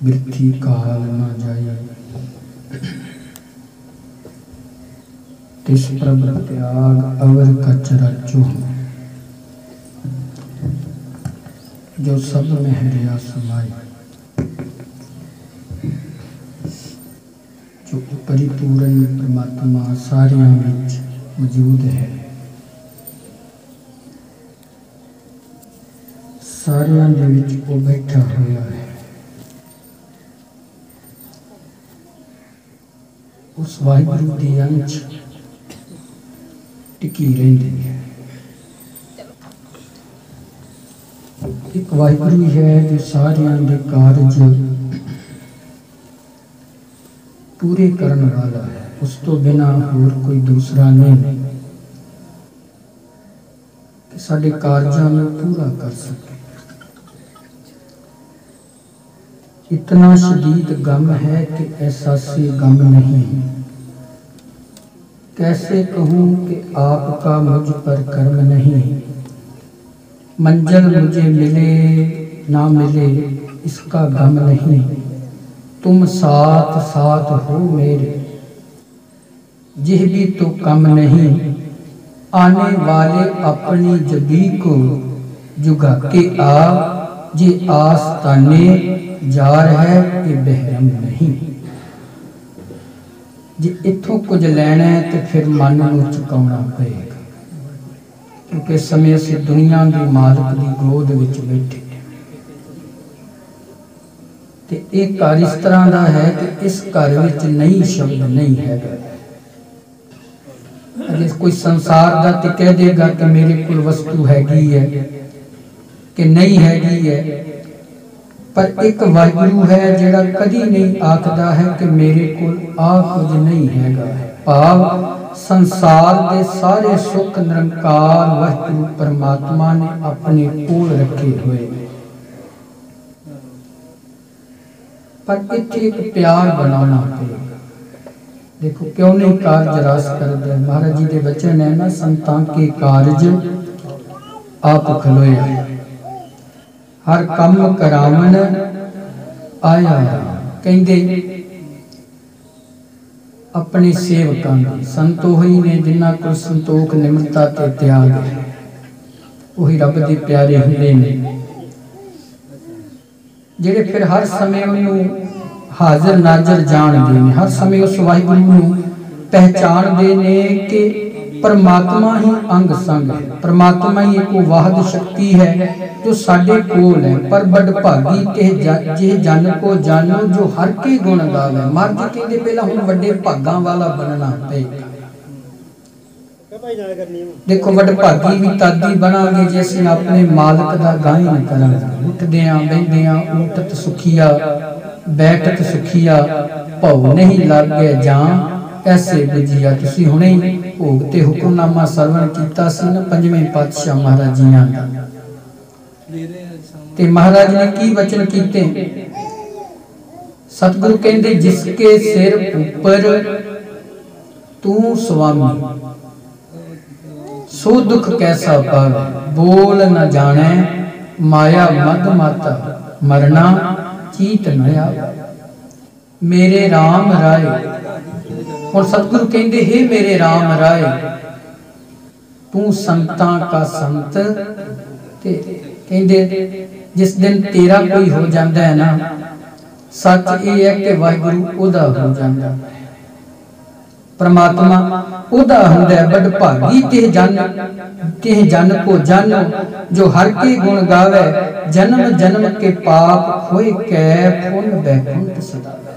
बिरथी काल न जाए। तिस प्रभ त्याग अवर कच रचो, जो सब में हरिया समाई। जो परिपूर्ण परमात्मा सारियां विच मौजूद है, सारियां दे विच वो बैठा होया है। उस वाहिगुरू दी अंश टिकी रहिंदी है। एक वाहिगुरू है जो सारियां दे कारज पूरे करन वाला है। उस तो बिना होर कोई दूसरा नहीं कि साडे कारजां नूं पूरा कर सके। इतना शदीद गम है कि एहसासे गम नहीं। कैसे कहूँ कि आपका मुझ पर कर्म नहीं। मंजिल मुझे मिले ना मिले इसका गम नहीं। तुम साथ साथ हो मेरे, यह भी तो कम नहीं। आने वाले अपनी जबी को जुगा के आ, जे आस्ताने जार है कि बहरम नहीं। जे इथों कुछ लैना है तो फिर मन नूं चुकाउणा पएगा, क्योंकि इस समय असीं दुनिया की मालक की गोद विच बैठे। ते एक घर इस तरह का है कि इस घर विच नहीं शब्द नहीं है। अजे कोई संसार का तो कह देगा कि मेरे कोल वस्तु हैगी है कि नहीं हैगी है, पर एक वाहिगुरू है जिहड़ा कदी नहीं आखदा है कि मेरे कोल आ कुछ नहीं हैगा। भाव संसार के सारे सुख निरंकार वाहिगुरू परमात्मा ने अपने कोल रखे हुए, पर इत्थे एक प्यार बनाना पड़ेगा। देखो क्यों नहीं कारज रास करदा। महाराज जी के वचन है ना, संतां के कारज आप खलोया, हर कम करावन आया। कहंदे अपने सेवकां दी संत ओही ने जिन्हां कोल संतोख निमरता ते त्याग है, ओही रब दे प्यारे हुंदे ने, जिहड़े फिर हर समय उन्होंने हाजिर नाजर जानते हैं। हर समय उस वाहिगुरू नूं पहचानते हैं कि परमात्मा ही अंग संग है, परमात्मा ही एक वाहद शक्ति है जो साडे कोल है। पर बड़ भागी ते जन को जानो जो हर के गुण गावे। महाराज जी कहते पहला हुण वड्डे भागां वाला बनना पेगा। देखो वड भागी भी तादी बनांगे जे असीं अपने मालक दा गायन करांगे। उठदियां बहिंदियां ऊठत सुखिया, बैठत सुखिया, भौ नहीं लागे जां ऐसे बुझिया। तुसीं हुणे भोग ते हुक्मनामा सरवण कीता सी ना पंजवें पातशाह महाराज जियां दा, ते महाराज ने की वचन कीते। सतगुरु कहंदे जिसके सिर ऊपर तू स्वामी, सो दुख कैसा पावे। बोल न जाने माया मद माता, मरना चीत न आवे। मेरे राम राय, और सतगुरु कहंदे हे मेरे राम राय, तू संतां का संत। ते कहंदे जिस दिन तेरा कोई हो जाता है ना, सच ये है कि वाहिगुरू ओदा हो जाता है, परमात्मा ओदा हुंदा है। बड़ भागी ते जन को जानो जो हर के गुण गावे। जन्म जन्म के पाप खोए कै पुन बैकुंठ सदावे।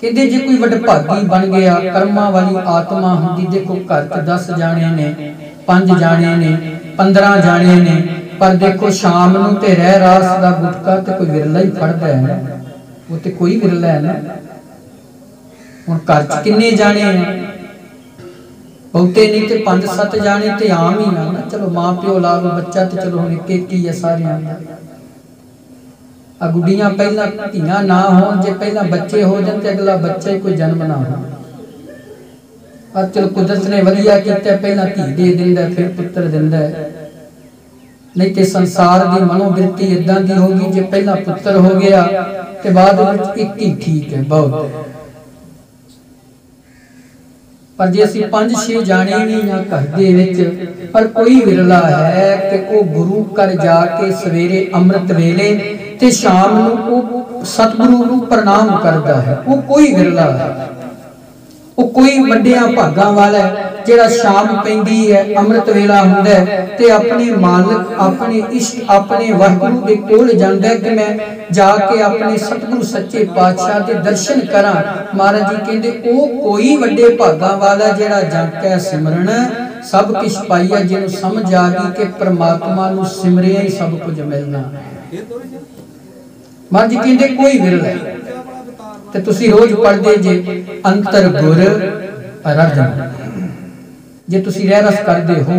कहते जे कोई वड भागी बन गया, कर्मा वाली आत्मा हुंदी। देखो घर च 10 जाने ने, 5 जाने ने, 15 जाने ने, पर देखो शाम नूं ते रह रास दा गुटका ते कोई विरला ही फड़दा है ना, वो ते कोई विरला है ना। हुण घर च किन्ने जाने हैं, बहुते नहीं ते 5-7 जाने ते आम ही ना। चलो मां प्यो ला लो, बच्चा तो चलो हुण एक ही है सारियां दा। आ गुड्डियां पहला धीआं ना होण, जे पहला बच्चे हो जाण ते अगला बच्चा ही कोई जन्म ना हो। पर चलो कुदरत ने वधिया कीता, पहला धी दे दिंदा फिर पुत्र दिंदा है। नहीं तो संसार की मनोवृत्ति इदां दी होगी, जे पहला पुत्र हो गया तो बाद एक ही ठीक है, बहुत है। पर जे असीं 5-6 जाने नहीं ना घर दे विच, पर कोई विरला है कि वो गुरु घर जाके सवेरे अमृत वेले ते शाम नूं वो सतगुरु नूं प्रणाम करता है, वो कोई विरला है। वो कोई वड्डियां भागां वाला है जेड़ा शाम पैंदी है अमृत वेला हुंदा है ते अपने मालिक अपने इष्ट अपने वाहिगुरू दे कोल जांदा है कि मैं जाके अपने सतगुरु सच्चे पातशाह दे दर्शन करा। महाराज जी कहंदे ओ कोई वड्डे भागां वाला जेड़ा जाके सिमरन सब कुछ पाइया, जिन्हों समझ आ गई कि परमात्मा नूं सिमरिया ही सब कुछ मिलना। महाराज जी कहंदे कोई विरला है। ते तुसी रोज पढ़दे जे अंतर गुर आराधना, जे तुसी रहरस करदे हो।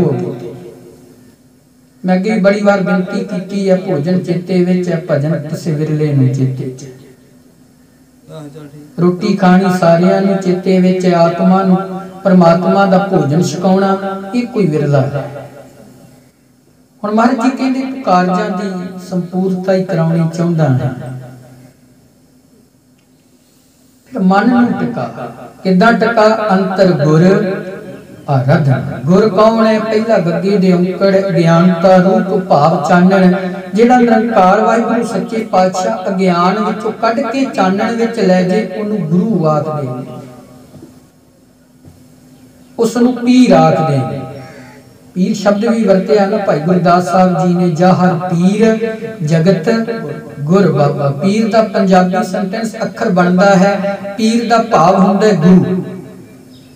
मैं अगे बड़ी बार बेनती की है, भोजन चेते विच है, भजन किसे विरले नूं चेते च, रोटी खानी सारियां नूं चेते विच है, आत्मा नूं परमात्मा दा भोजन छकाउणा ये कोई विरला है। हुण महाराज जी कहंदे कारजां दी संपूर्णता ही कराउणी चाहुंदा है, मन नूं टिका किदां टिका? अंतर गुर आराधना। गुर कौन है? पहला गग्गे दे औंकड़ अज्ञानता रूप भाव चानण, जेड़ा निरंकार वाहिगुरू सच्चे पातशाह अज्ञान विचों कढ के चानण विच लै जे ओनू गुरु आखदे ने, उसनू पीर आखदे ने। पीर शब्द भी वरतिया ना भाई गुरदास साहब जी ने, जाहर पीर जगत गुर बाबा। पीर दा पंजाबी सेंटेंस अखर बनता है, पीर दा भाव हुंदा है गुरु।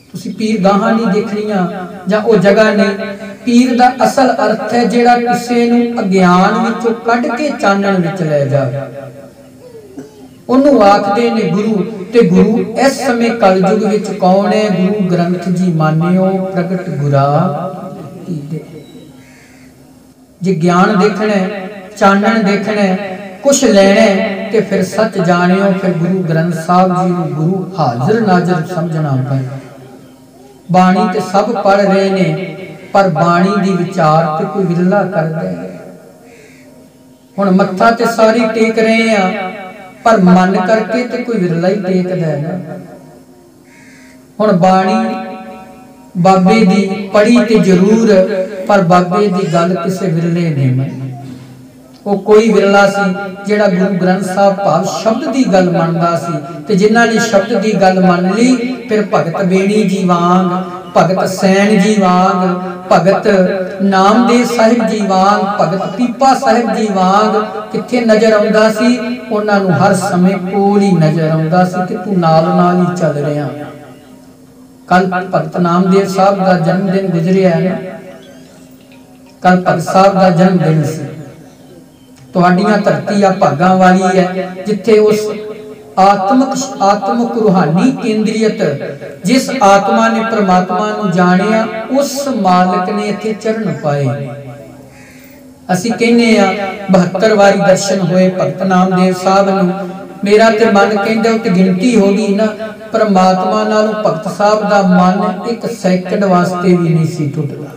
तुसी पीर गाहां नहीं देखणियां जां ओ जगह नहीं, पीर दा असल अर्थ है जेड़ा किसे नूं अज्ञान विचों कढ के चानण विच लै जावे, ओनू आखदे ने गुरु। ते गुरु इस समय कलयुग विच कौन है? गुरु ग्रंथ जी मानियो प्रगट गुरा कीते। जे ज्ञान देखना है, चानण देखना है, कुछ लेना है ते फिर सच जानियो, फिर गुरु ग्रंथ साहब जी नूं गुरु हाजिर नाजिर समझना पए। बाणी ते सब पढ़ रहे ने, पर बाणी दी विचार ते कोई विरला करदा है। हुण मत्था ते सारी टेक रहे हैं, पर मन करके ते कोई विरला ही टेकदा है ना। हुण बाणी बाबे दी पढ़ी ते जरूर, पर बाबे दी गल किसे विरले नहीं मनी। वो कोई विरला सी जेड़ा गुरु ग्रंथ साहब भाव शब्द दी गल मनदा सी, ते जिन्हां ने शब्द दी गल मन ली, फिर भगत बेणी जी वांग, भगत सैन जी वांग, भगत नामदेव साहिब जी वांग, भगत पीपा साहिब जी वांग किथे नजर आउंदा सी? उन्हां नूं हर समय कोल ही नजर आउंदा सी कि तू नाल नाल ही चल रिहा। कल भगत नामदेव साहब का जन्मदिन गुजरिया है ना, कल भगत साहब का जन्मदिन से। तुहाडियां धरती आ भागां वाली है, जिथे उस आत्मक रूहानी केंद्रियत जिस आत्मा ने परमात्मा नूं जानिया, उस मालिक ने इत्थे चरण पाए। असीं कहने आ 72 वारी दर्शन होए भगत नामदेव साहब नूं। मेरा ते मन कहंदा उते गिनती हो गई ना, परमात्मा नालों भगत साहब दा मन एक सैकंड वास्ते भी नहीं सी टुटदा,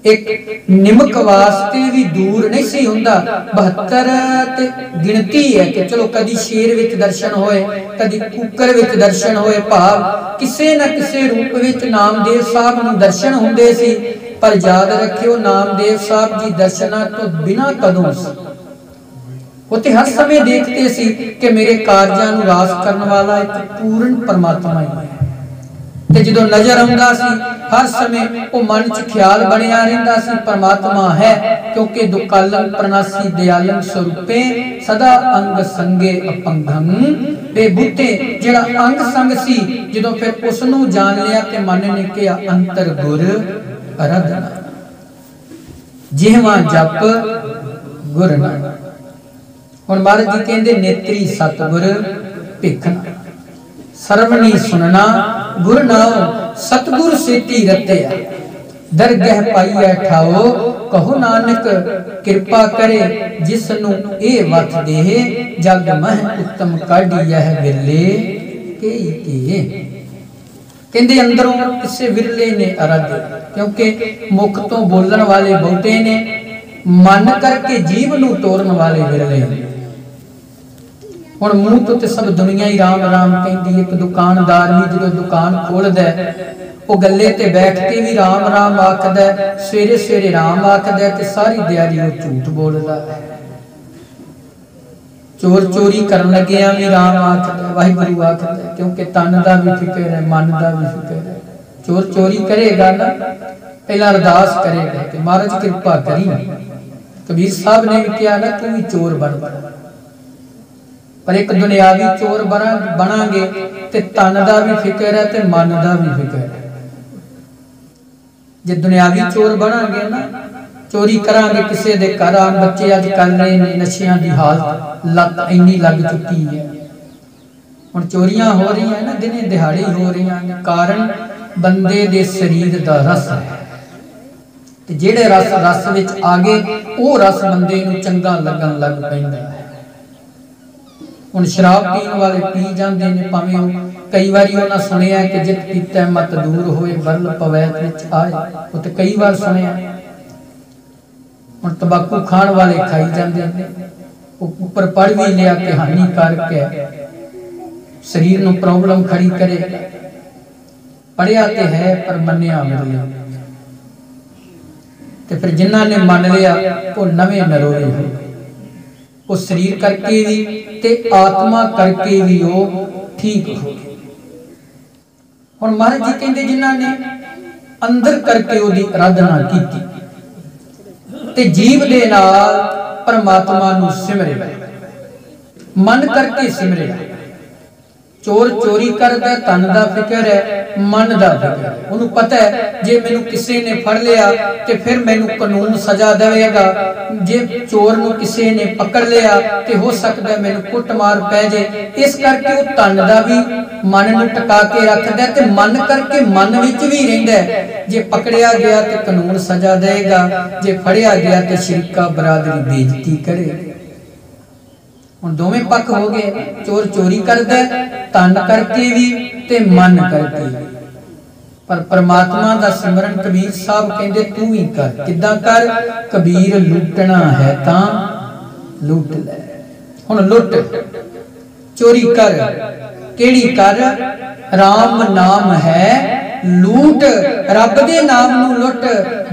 एक निमक वास्ते भी दूर नहीं सी हुंदा। 72 ते गिनती है कि चलो कदी शेर विच दर्शन होए, कदी कुकर विच दर्शन होए, भाव किसे न किसे रूप विच नामदेव साहब नूं दर्शन हुंदे सी। पर याद रखियो नामदेव साहब जी दर्शनां तो बिना कदों सी, उते हर समय देखते सी कि मेरे कारजां नूं रास करन वाला एक पूर्ण परमात्मा ही है। ते जदों नजर आउंदा सी हर समय वो मन च ख्याल बनिया रहिंदा सी परमात्मा है, क्योंकि दुकालम प्रनासी दयालम स्वरूपे सदा अंग संगे अपंगम बेबूते। जेड़ा अंग संग सी जदों फिर उसनूं जान लिया कि मन ने किया अंतर गुर आराधना, जिहवा जप गुर नाम। हुण महाराज जी कहंदे नेत्री सतगुर भिखना, सरवणी सुनना गुर नाम, सतगुर सेती रत्या दरगह पाइया ठाओ। कहो नानक कृपा करे जिसनु ए वत देह, जग मह उत्तम काढ़ी यह विरले के। कहंदे अंदरों किसे विरले ने आराध्य, क्योंकि मुख तो बोलण वाले बहुते ने, मन करके जीव नू तोड़न वाले विरले। हुण मूंह तो सब दुनिया ही राम राम कहती। एक दुकानदार भी जो दुकान खोलदा वो गले ते बैठ के भी राम राम आखदा, सवेरे सवेरे राम आखदा ते सारी दिहाड़ी वो झूठ बोलदा। चोर चोरी करन लगिया भी राम आखदा, वाहिगुरू आखदा, क्योंकि तन दा भी फिक्र है, मन दा भी फिक्र है। चोर चोरी करेगा ना, पहला अरदास करेगा कि महाराज कृपा करी। कबीर साहब ने भी कहा ना, तू भी चोर बन। पर एक दुनियावी चोर बनांगे ते तन दा भी फिक्र है ते मन दा भी फिक्र है। जे दुनियावी चोर बनांगे ना, चोरी करांगे किसी दे घर, आम बच्चे अज कर रहे ने, नशियां दी हालत लत इन्नी लग चुकी है। हुण चोरियां हो रही है ना, दिने दिहाड़े हो रही हैं। कारण बंदे दे शरीर दा रस है, ते जेड़े रस विच आ गए वो रस बंदे नूं चंगा लगन लग पैंदा है। हुण शराब पीण वाले पी जांदे ने, भावें कई बारी उन्हां सुनिया कि जित पीता मत दूर होए बरल पवैत विच आए, वो तो कई बार सुनिया। हुण तंबाकू खाण वाले खाई जांदे ने, ऊपर पढ़ भी लिया कि हानिकारक है, शरीर नूं प्रॉब्लम खड़ी करेगा। पढ़िया ते है पर मन्निया मिले, ते फिर जिन्हां ने मन लिया वो नवे नरोए हो। वो शरीर करके भी ते आत्मा करके भी वो ठीक हो। हुण महाराज जी कहंदे जिन्हां ने अंदर करके ओदी आराधना कीती ते जीव दे नाल परमात्मा नूं सिमरिया, मन करके सिमरिया। चोर चोरी करदा, तन दा फिक्र है, मन दा फिक्र है। उन्हें पता है जे मैनू किसी ने फड़ लिया ते फिर मैनू कानून सजा देगा। जे चोर नू किसी ने पकड़ लिया ते हो सकता है मैनू कुटमार पै जे। इस करके वो तन दा भी मन नू टका के रखदा ते मन करके मन विच भी रहिंदा है। जे पकड़िया गया ते कानून सजा देगा, जे फड़िया गया ते शरीका बरादरी बेइज्जती करेगा। हुण दोवें पक्ष हो गए। चोर चोरी करदा तन करके भी ते मन करके भी। पर परमात्मा दा सिमरन कबीर साहब कहंदे तू ही कर। किदां कर? कबीर लुटना है तां लुट ले। हुण लुट, चोरी कर, केड़ी कर? राम नाम है लूट, रब दे नाम नू लुट।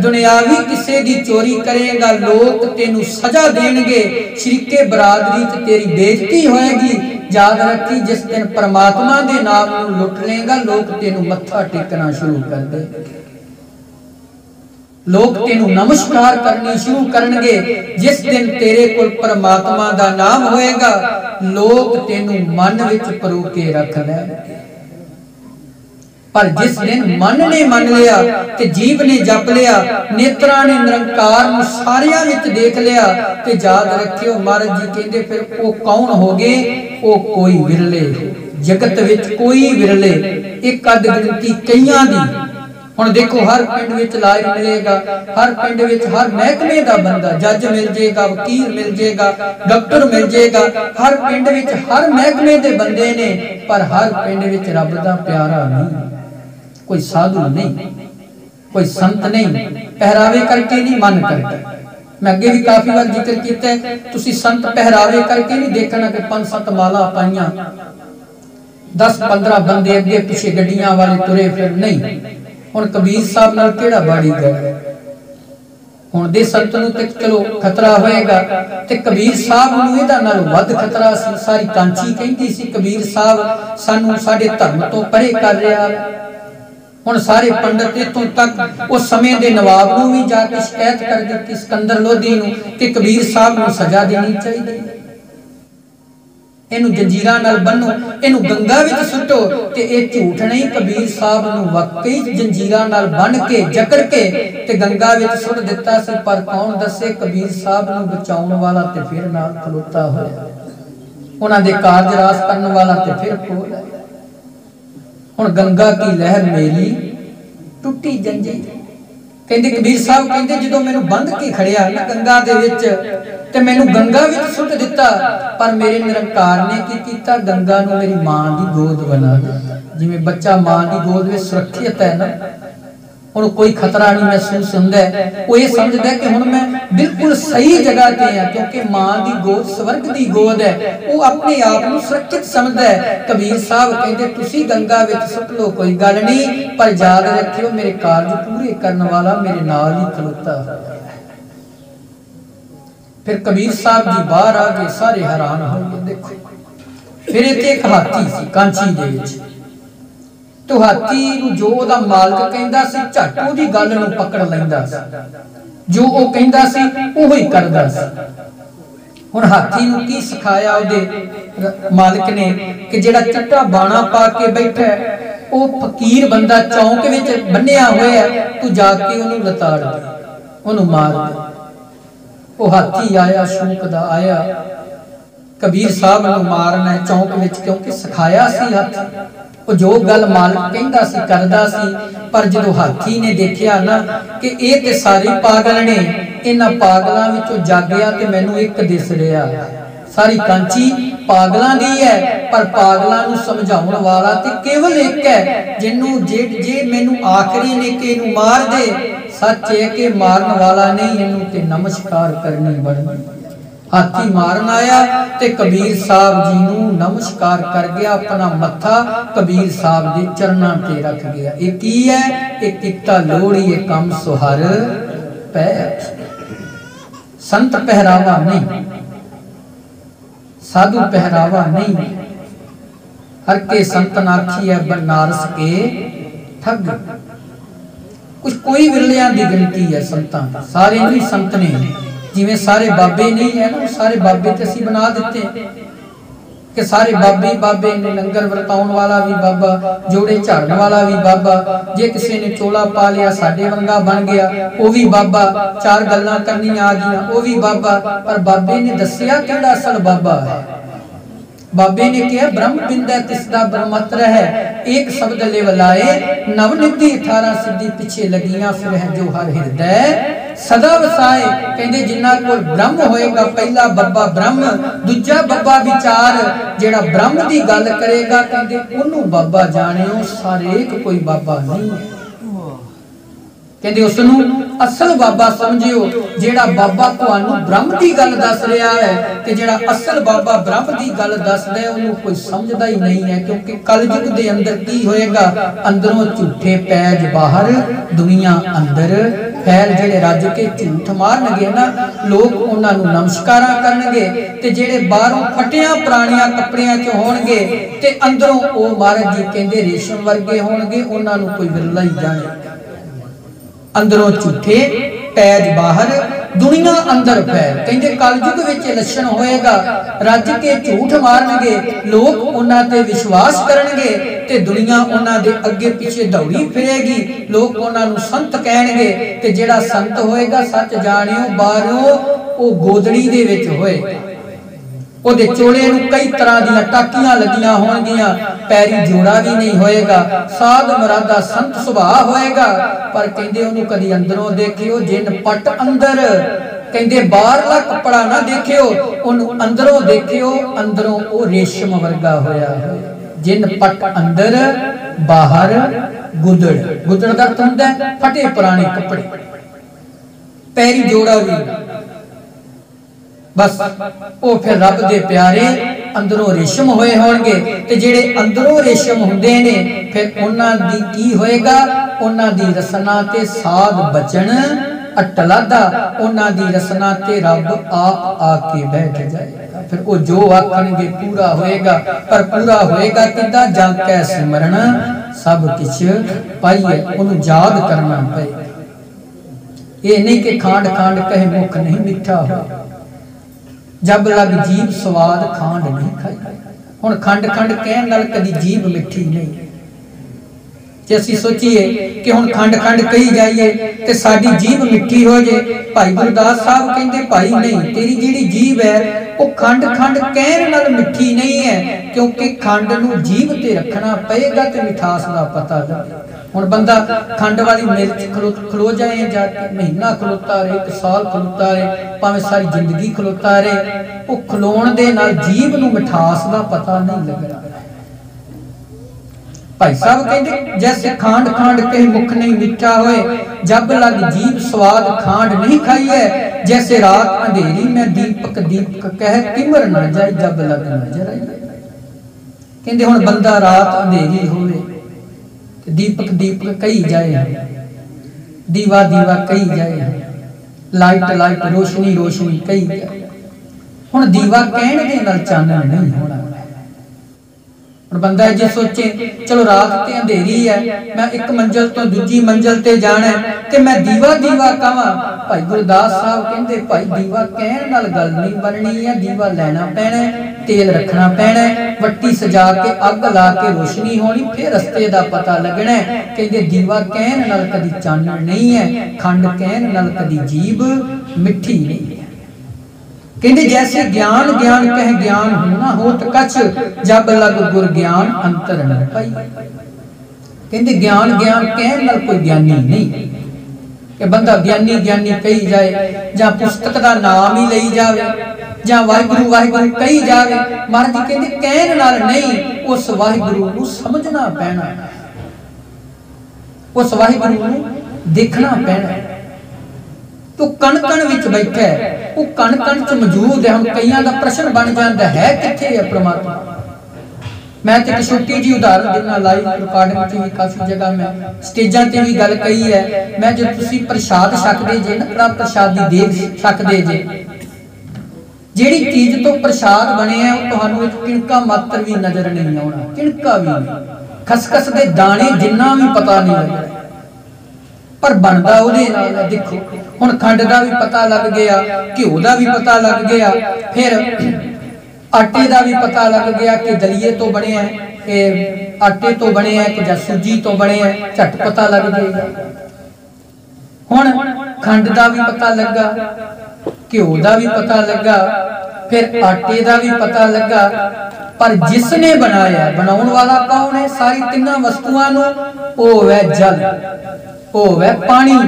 दुनियावी किसे दी चोरी करेगा, लोग तेनू सजा देणगे, शरीके बरादरी च तेरी बेइज्जती होएगी। याद रखी, जिस दिन परमात्मा दे नाम नू लुट लेगा, लोग तेनू मत्था टेकना शुरू कर देंगे, लोग तेनू नमस्कार करनी शुरू करनगे। जिस दिन तेरे कोल परमात्मा दा नाम होएगा, लोग तेनू मन विच परो के रख लैणगे। पर जिस दिन मन ने मन लिया ते जीव ने जप लिया, नेत्रा ने निरंकार नू सारियां विच देख लिया, ते याद रखियो महाराज जी कहंदे फिर वो कौन हो गए? वो कोई विरले, जगत विच कोई विरले, एक अध गिनती कईयां दी। हुण देखो हर पिंड विच लाज मिलेगा, हर पिंड विच हर महकमे दा बंदा, जज मिल जाएगा, वकील मिल जाएगा, डॉक्टर मिल जाएगा। हर पिंड विच हर महकमे दे बंदे ने, पर हर पिंड विच रब दा प्यारा नहीं, कोई साधु नहीं, कोई संत नहीं। पहरावे करके नहीं, मन करके। मैं अगे भी काफी बार जिक्र किया है, तुसी संत पहरावे करके नहीं देखना कि 5-7 माला पाइयां, 10-15 बंदे अगे पिछे गड्डियां वाले तुरे फिर नहीं। हुण कबीर साहब नाल केड़ा बाड़ी गया? हुण दे संत नूं ते चलो खतरा होएगा, ते कबीर साहब नूं इहदा नाल वध खतरा सी। सारी कांची कहंदी सी कबीर साहब सानू साडे धर्म तो परे कर रहा है। हुण सारे पंडित इत्थों तक उस समय दे नवाब नूं भी जाके शिकायत कर दी सिकंदर लोधी नूं कि कबीर साहब नूं सजा देनी चाहिए, इनू जंजीरां नाल बन्नो, इनू गंगा विच सुट्टो। ते इह झूठ नहीं, कबीर साहब नूं वाकई जंजीरां नाल बन के जकड़ के ते गंगा विच सुट दिता सी। पर कौन दसे कबीर साहब नूं बचाउण वाला ते फिर नाल खलोता होया, उन्हां दे कारज रास करन वाला ते फिर कोल है। हुण गंगा की लहर मेरी टुटी जंजीर, कहंदे कबीर साहब कहंदे जदों मैनू बंध के खड़िया ना गंगा दे विच ते मैनू गंगा विच सुट दिता, पर मेरे निरंकार ने की कीता? गंगा नूं मेरी मां दी गोद बना दिता। जिवें बच्चा मां दी गोद विच सुरक्षित है ना, ਹੁਣ ਕੋਈ ਖਤਰਾ नहीं महसूस ਹੁੰਦਾ ਉਹ ਇਹ ਸਮਝਦਾ ਕਿ ਹੁਣ मैं बिल्कुल सही जगह ते हां क्योंकि मां दी गोद स्वर्ग दी गोद है वो अपने आप ਨੂੰ सुरक्षित समझदा है। कबीर साहब कहंदे तुसी गंगा विच सुट लो कोई गल नहीं पर याद रखियो मेरे कारज पूरे करने वाला मेरे नाल ही खलोता है। फिर कबीर साहब जी बाहर आ गए सारे हैरान हो गए। देखो फिर इत्थे एक हाथी सी कांची दे विच तो हाथी नूं जो ओदा मालक कहंदा सी झट ओदी गल नूं पकड़ लैंदा सी जो ओ कहंदा सी ओही करदा सी। हुण हाथी नूं की सिखाया ओदे मालक ने कि जेड़ा चिट्टा बाणा पा के बैठा है ओ फकीर बंदा चौंक विच बन्निया होया तू जाके ओनूं लताड़ दे ओनूं मार दे। ओ हाथी आया शौक दा आया कबीर साहब नूं मारना है चौंक विच क्योंकि सिखाया सी हाथी जो गल मालक कहंदा सी करदा सी। पर जदों हाथी ने देखिया ना कि ये ते सारे पागल ने इन्हां पागलां विचों जागिया ते मैनूं एक दिस रिहा सारी कांची पागलां दी है पर पागलां नूं समझाउण वाला ते केवल एक है जिन्नू जे मैनूं आखरी ने कि इनू मार दे सच है कि मारन वाला नहीं इनू ते नमस्कार करनी बननी। हाथी मारन आया ते कबीर साहब जी नूं नमस्कार कर गया अपना मत्था कबीर साहब दे चरणां ते रख गया। ये की है एक किता लोड़ी ये कम सुहर पै संत पहरावा नहीं साधु पहरावा नहीं हर के संत नाखी है बनारस के ठग। कुछ कोई विरलियां दी गिनती है संतां सारे नहीं संत ने जिवें सारे बाबे नहीं है ना सारे बाबे ते असीं बना दिते कि सारे बाबे बाबे ने लंगर वरताउण वाला भी बाबा जोड़े झाड़न वाला भी बाबा जे किसी ने चोला पा लिया साडे वंगा बन गया वो भी बाबा चार गल्लां करनियां आ गईयां वो भी बाबा। पर बाबे ने दस्सिया किहड़ा असल बाबा है। बाबे ने कहा ब्रह्म बिंदा तिसदा ब्रह्मत्र है एक शब्द ले वलाए नवनिधि 18 सिद्धि पिछे लगियां फिर है जो हर हृदय सदा वसाए। कहंदे जिन्ना कोल ब्रह्म होएगा पहला बब्बा ब्रह्म दूजा बब्बा विचार जेड़ा ब्रह्म दी गल करेगा कहंदे ओनू बाबा जानियो सारे एक कोई बाबा नहीं है। कहंदे उसनू असल बाबा समझियो जेड़ा बाबा तुहानू ब्रह्म दी गल दस रहा है ते जेड़ा असल बाबा ब्रह्म दी गल दसदा है ओनू कोई समझदा ही नहीं है। क्योंकि कलयुग दे अंदर की होएगा अंदरों झूठे पैज बाहर दुनिया अंदर फैल जेड़े रज के झूठ मारनगे ना लोग उन्हां नू नमस्कारां करनगे ते जेड़े बाहरों फटिया पुरानियां कपड़ियां च होणगे ते अंदरों ओ महाराज जी कहंदे रेशम वर्गे होणगे उन्हां नू कोई विरला ही जाने। अंदरों झूठे पैज बाहर दुनिया अंदर फैल कहंदे कलयुग विच लक्षण होएगा रज के झूठ मारनगे लोग उन्हां ते विश्वास करनगे ते दुनिया उन्हां दे अगे पीछे दौड़ी फिरेगी लोग उन्हां नू संत कहणगे ते जेड़ा संत होएगा सच जाणियो बाहरों ओ गोदड़ी दे विच होए ओदे चोले नू कई तरह दी टाकियां लगियां होणगियां पैरी जोड़ा भी नहीं होएगा साध मरादा संत सुभाव होएगा। पर कहंदे ओनू कदी अंदरों देखियो जिन पट अंदर कहंदे बाहरला कपड़ा ना देखियो ओनू अंदरों देखियो अंदरों ओ रेशम वर्गा होया जिन पट अंदर बाहर गुदड़ गुदड़ दा अर्थ हुंदा फटे पुराने कपड़े पैरी जोड़ा भी बस वो फिर रब दे प्यारे अंदरों रेशम होए होणगे ते जेड़े अंदरों रेशम हुंदे ने फिर उन्हां दी की होएगा उन्हां दी रसना ते साध बचन अटलादा उन्हां दी रसना ते रब आप आके बैठ जाएगा। फिर वो जो आखणगे पूरा होएगा पर पूरा होएगा किदा जाके सिमरन सब कुछ पाइए उन्हें याद करना पएगा। ये नहीं कि खांड खांड कहे मुख नहीं मिठा हो जब लग जीभ स्वाद खांड नहीं खाई। हुण खंड खंड कहण नाल कदी जीभ मिठी नहीं। जे असीं सोचीए कि हुण खंड खंड कही जाइए ते साडी जीभ मिठी हो जे भाई गुरदास साहब कहंदे भाई नहीं तेरी जिहड़ी जीभ है वो खंड खंड कहण नाल मिठी नहीं है क्योंकि खंड नूं जीभ ते रखना पएगा ते मिठास दा पता लगे। हुण बंदा खंड वाली मिर्च खलो जाए जाके महीना खलोता रहे 1 साल खलोता रहे भावें सारी जिंदगी खलोता रहे वो खलोण दे नाल जीभ नूं मिठास दा पता नहीं लगदा। भाई साहब कहते जैसे खांड खांड कहीं मुख नहीं मिठा होए, जब लग जीभ स्वाद खांड नहीं खाई है। जैसे रात अंधेरी में दीपक दीपक कह तिमर ना जाए, जब लग नजर आई। कहते हुण बंदा रात अंधेरी होवे दीपक दीपक कही जाए, दीवा दीवा कही जाए, लाइट लाइट रोशनी रोशनी कही जाए। हुण दीवा कहण दे नाल चानण नहीं होना। बंदा जे सोचे चलो रात ते अंधेरी है, मैं एक मंजिल तो दूजी मंजिल ते जाना है ते मैं दीवा दीवा कहां। भाई गुरदास साहब कहंदे भाई दीवा कहण नाल गल नहीं बननी है, दीवा लेना पैना है, तेल रखना पैना है, वट्टी सजा के अग ला के रोशनी होनी, फिर रस्ते दा पता लगना है। कहंदे दीवा कहण नाल कदी चानण नहीं है, खंड कहण नाल कदी जीभ मिठी नहीं है। कहते जैसे ज्ञान ज्ञान कह ज्ञान होना होत कछ, जब लग गुर ज्ञान अंतर न पाई। कहते ज्ञान ज्ञान कहण नाल कोई ज्ञानी नहीं कि बंदा ज्ञानी ज्ञानी कही जाए, जां पुस्तक दा नाम ही लई जावे, जां वाहिगुरू वाहिगुरू कही जावे। महाराज जी कहते कहण नाल नहीं, उस वाहिगुरू नूं समझना पैना, उस वाहिगुरू नूं देखना पैना। तो कण कण विच बैठा है, वो कण कण च मौजूद है। हुण कईयां दा प्रश्न बन जांदा है किथे है परमात्मा। मैं ते एक छोटी जी उदाहरण देना, लाइव रिकॉर्डिंग च भी काफी जगह मैं स्टेजां ते भी गल कही है। मैं जो तुसीं प्रसाद छकदे जे ना, प्रभ प्रसाद दी देग छकदे जे, जिहड़ी चीज तो प्रसाद बने है वो तुहानूं एक किणका मात्र भी नजर नहीं आउणा, किणका भी नहीं। खसखस दे दाने जिन्ना भी पता नहीं लगदा, पर बनदा उहदे नाल है। देखो हुण खंड दा भी पता लग गया, घिओ दा भी पता लग गया, फिर आटे दा भी पता लग गया कि दलिए तो बने हैं, कि आटे तो बने हैं कि जां सूजी तो बने हैं, झट पता लग जाएगा। हुण खंड दा भी पता लगा, घिओ दा भी पता लगा, फिर आटे दा भी पता लगा, पर जिसने बनाया बनाउण वाला कौन है? सारी तिन्नां वस्तुआं नूं ओह है जल, ओह है पानी।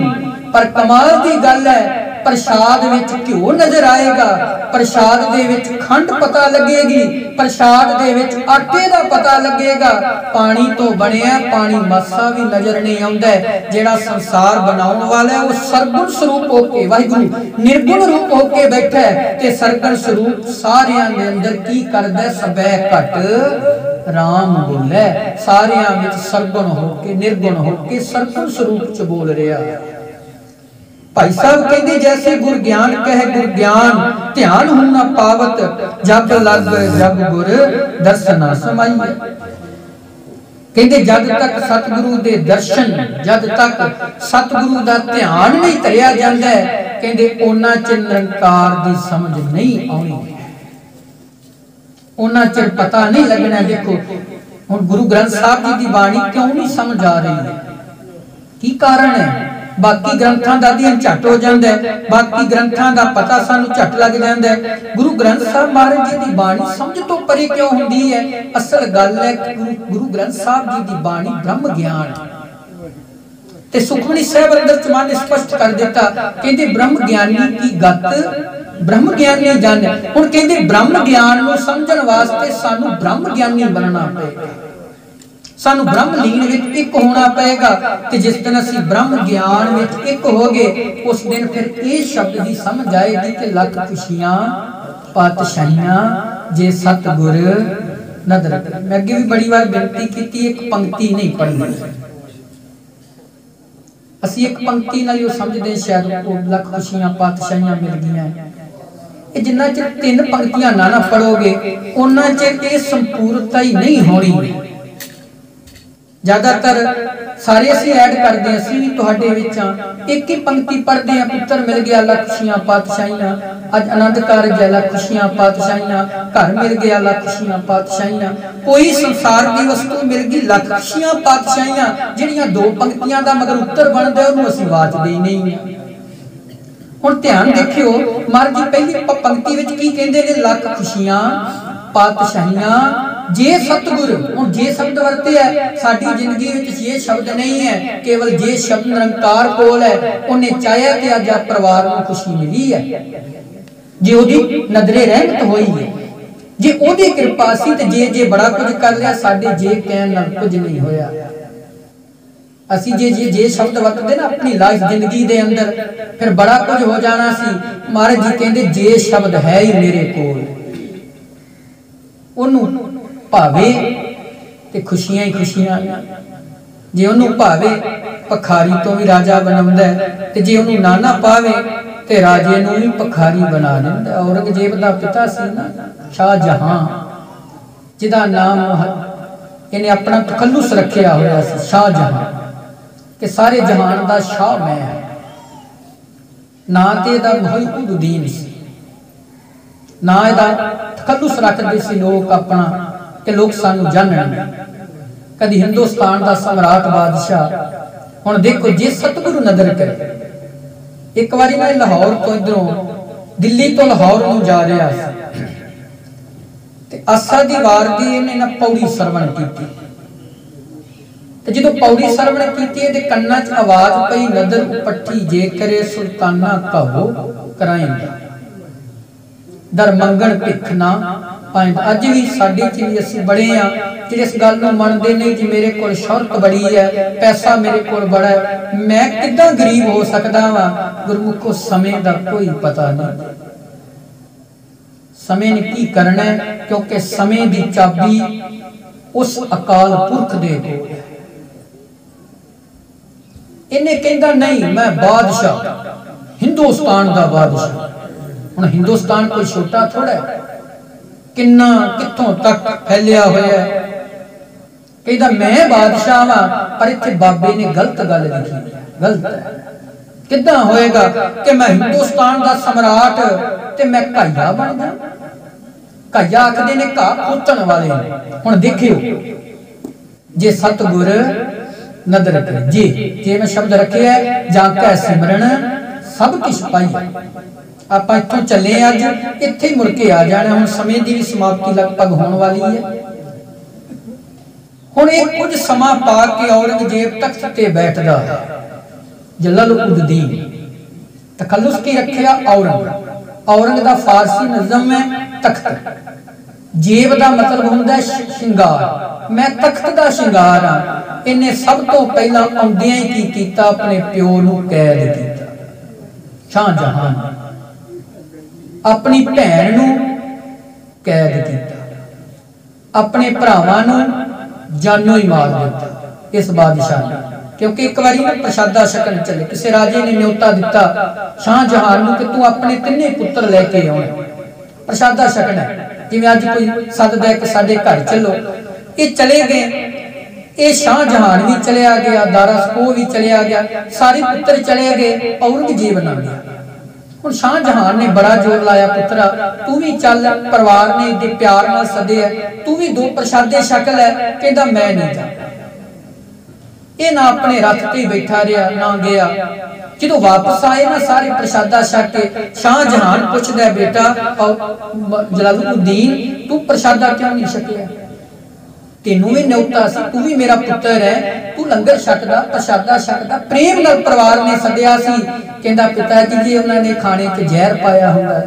पर कमाल की गल है, प्रसाद विच घिओ नजर आएगा, प्रसाद दे विच खंड पता लगेगी, प्रसाद दे विच आटे दा पता लगेगा। पानी तो बनिया, पानी मासा भी नजर नहीं आउंदा। जेड़ा संसार बनाउण वाला है वो सरगुण स्वरूप होके वाहिगुरू निर्गुण रूप होके बैठा है, ते सरगुण स्वरूप सारियां दे अंदर की करदा है? सबै घट राम बोले। सारियां विच सरगुण होके निर्गुण होके सरगुण स्वरूप च बोल रहा है। भाई साहब कहते जैसे गुर ज्ञान कह गुर ज्ञान, ध्यान हूं ना पावत, जब लग जब गुर दर्शना समाई। कहते जद तक सतगुरु दे दर्शन, जद तक सतगुरु दा ध्यान नहीं धरिया जांदा है, कहते ओना चिर निरंकार दी समझ नहीं आउणी, ओना चिर पता नहीं लगना। देखो हुण गुरु ग्रंथ साहब जी दी बाणी क्यों नहीं समझ आ रही है? की कारण है? बाकी ग्रंथां दा अध्ययन झट हो जांदा है, बाकी ग्रंथां दा पता सानू झट लग जांदा है। गुरु ग्रंथ साहब महाराज जी दी बाणी समझ तो परे क्यों हुंदी है? असल गल है गुरु ग्रंथ साहब जी दी बाणी ब्रह्म ज्ञान ते सुखमनी साहब अंदर चमान स्पष्ट कर दिता, कहंदे ब्रह्म ज्ञानी की गत ब्रह्म ज्ञानी जाने। हुण कहंदे ब्रह्म ज्ञान नूं समझण वास्ते सानू ब्रह्म ज्ञानी बनना पएगा, सानू ब्रह्म लीन विच एक होना पएगा। ते जिस दिन असीं ब्रह्म ज्ञान विच एक हो गए, उस दिन फिर इस शब्द की समझ आएगी कि लख खुशियां पातशाहियां जे सतगुर नदर। मैं अगे भी बड़ी बार बेनती की, एक पंक्ति नहीं पढ़नी, असीं एक पंक्ति नाल ही समझदे शायद लख खुशियां पातशाहियां मिल गईयां। जिन्ना चिर तीन पंक्तियां ना पढ़ोगे उन्ना चिर ये संपूर्णता ही नहीं होनी। ज्यादातर सारे असीं ऐड करते, असीं भी तुहाडे विच एक ही पंक्ति पढ़ते हैं, पुत्र मिल गया लख खुशियां पातशाहियां, अज आनंद कारज है लख खुशियां पातशाहियां, घर मिल गया लख खुशियां पातशाहियां, कोई संसार की वस्तु मिल गई लख खुशियां पातशाहियां। जिहड़ियां दो पंक्तियां दा मगर उत्तर बनदा है उहनूं असीं वाचदे ही नहीं। हुण ध्यान देखियो, महाराज जी पहली पंक्ति विच की कहंदे ने? लख खुशियां पातशाहियां जे सतगुर। हुण जे शब्द वरते है, साडी जिंदगी विच जे शब्द नहीं है, केवल जे शब्द निरंकार कोल है। उन्हें चाहया कि अज परिवार नूं खुशी मिली है, जे ओदी नजरे रहमत होई है, जे ओदी कृपा सी ते जे बड़ा कुछ कर लिया, साडे जे कहण नाल कुछ नहीं होया। असी जे शब्द वरतदे ना अपनी लाइफ जिंदगी दे अंदर, फिर बड़ा कुछ हो जाना सी। महाराज जी कहंदे जे शब्द है ही मेरे कोल, ओनू भावे ते खुशियां ही खुशियां। जे ओनू भावे पखारी तो भी राजा बनाउंदा है, ते जे ओनू ना पावे ते राजे नू भी पखारी बना दिंदा। औरंगजेब दा पिता सी ना शाहजहां, जिदा नाम इन्हें अपना तखल्लुस रखिया होया सी शाहजहां, कि सारे जहान दा शाह मैं है। ना ते इहदा मुहिउद्दीन सी, ना इहदा तखल्लुस रखदे सी लोग अपना कि लोग सानू जानन। कदी हिंदुस्तान दा सम्राट बादशाह, हुण देखो जे सतगुरु नदर करे, एक बारी मैं लाहौर तो इधरों दिल्ली तो लाहौर नूं जा रहा सी, ते आसा दी वार दी इन्हें ना पौड़ी सरवण कीती। ते जदों पौड़ी सरवण कीती ते कन्नां च आवाज पई, नदर उपट्ठी जे करे सुल्ताना कहो कराएंदा, दर मंगण भिख ना पाएंदा। अज भी साडे च भी असीं बड़े आ जिहड़े इस गल नूं मनदे नहीं कि मेरे कोल शौहरत बड़ी है, पैसा मेरे कोल बड़ा है, मैं किद्दां गरीब हो सकदा वां। गुरमुखो समय दा कोई पता नहीं, समय ने की करना है, क्योंकि समय दी चाबी उस अकाल पुरख दे कोल है। इन्हें कहंदा नहीं मैं बादशाह, हिंदुस्तान दा बादशाह। हुण हिंदुस्तान कोई छोटा थोड़ा है, किन्ना कित्थों तक फैलिया होया है। कहंदा मैं बादशाह वां, पर इत्थे बाबे ने गलत गल लिखी, गलत है। किद्दां होएगा कि मैं हिंदुस्तान दा सम्राट ते मैं घाया बन जा। घाया आखदे ने घा खोतण वाले। हुण देखियो, जे सतगुर नदर करे, जे मैं शब्द रखे है जाके सिमरन सब किश पाई। आप इत्थों चले अज, इत्थे मुड़ के आ जाना। हुण समय की भी समाप्ति लगभग होने वाली है। हुण एक कुछ समा पा के औरंगजेब तख्त ते बैठदा है। जलालुद्दीन तखल्लुस की रखिया औरंग, औरंग दा फारसी नज़म है तख्त। जेब दा मतलब हुंदा है शिंगार, मैं तख्त दा शिंगार हां। इन्हें सब तो पहला आउंदियां ही की कीता, अपने प्यो नूं कैद कीता। शाहजहां अपनी भैन नूं कैद कीता, अपने भरावां नूं जानों ही मार दिता इस बादशाह ने। क्योंकि एक बारी ना प्रसादा छकन चले, किसी राजे ने न्योता दिता शाहजहां नूं कि तू अपने तिन्ने पुत्र लैके आउणे, प्रसादा छकना। जिवें अज कोई सददा कि साडे घर चलो, ये चले गए। ये शाहजहां भी चलिया गया, दारा सको भी चलिया गया, सारे पुत्र चले गए, औरंगजेब ना गया। हुण शाहजहां ने बड़ा जोर लाया, पुत्रा तू भी चल, परिवार ने इदे प्यार नाल सद्दिया, तू भी दो प्रसादे छक लै। कहंदा मैं नहीं जांदा। ये ना अपने रथ ते बैठा रहा, ना गया। जो वापस आए ना सारे प्रसादा छक के, शाहजहां पुछदा बेटा जलालुद्दीन तू प्रसादा क्यों नहीं छकिया? तेनू भी न्योता सी, तू भी मेरा पुत्र है, तू लंगर छकदा प्रसादा छकदा। प्रेम नाल परिवार ने सद्दिया सी। कहंदा पिता जी जी उन्होंने खाने च जहर पाया हुंदा,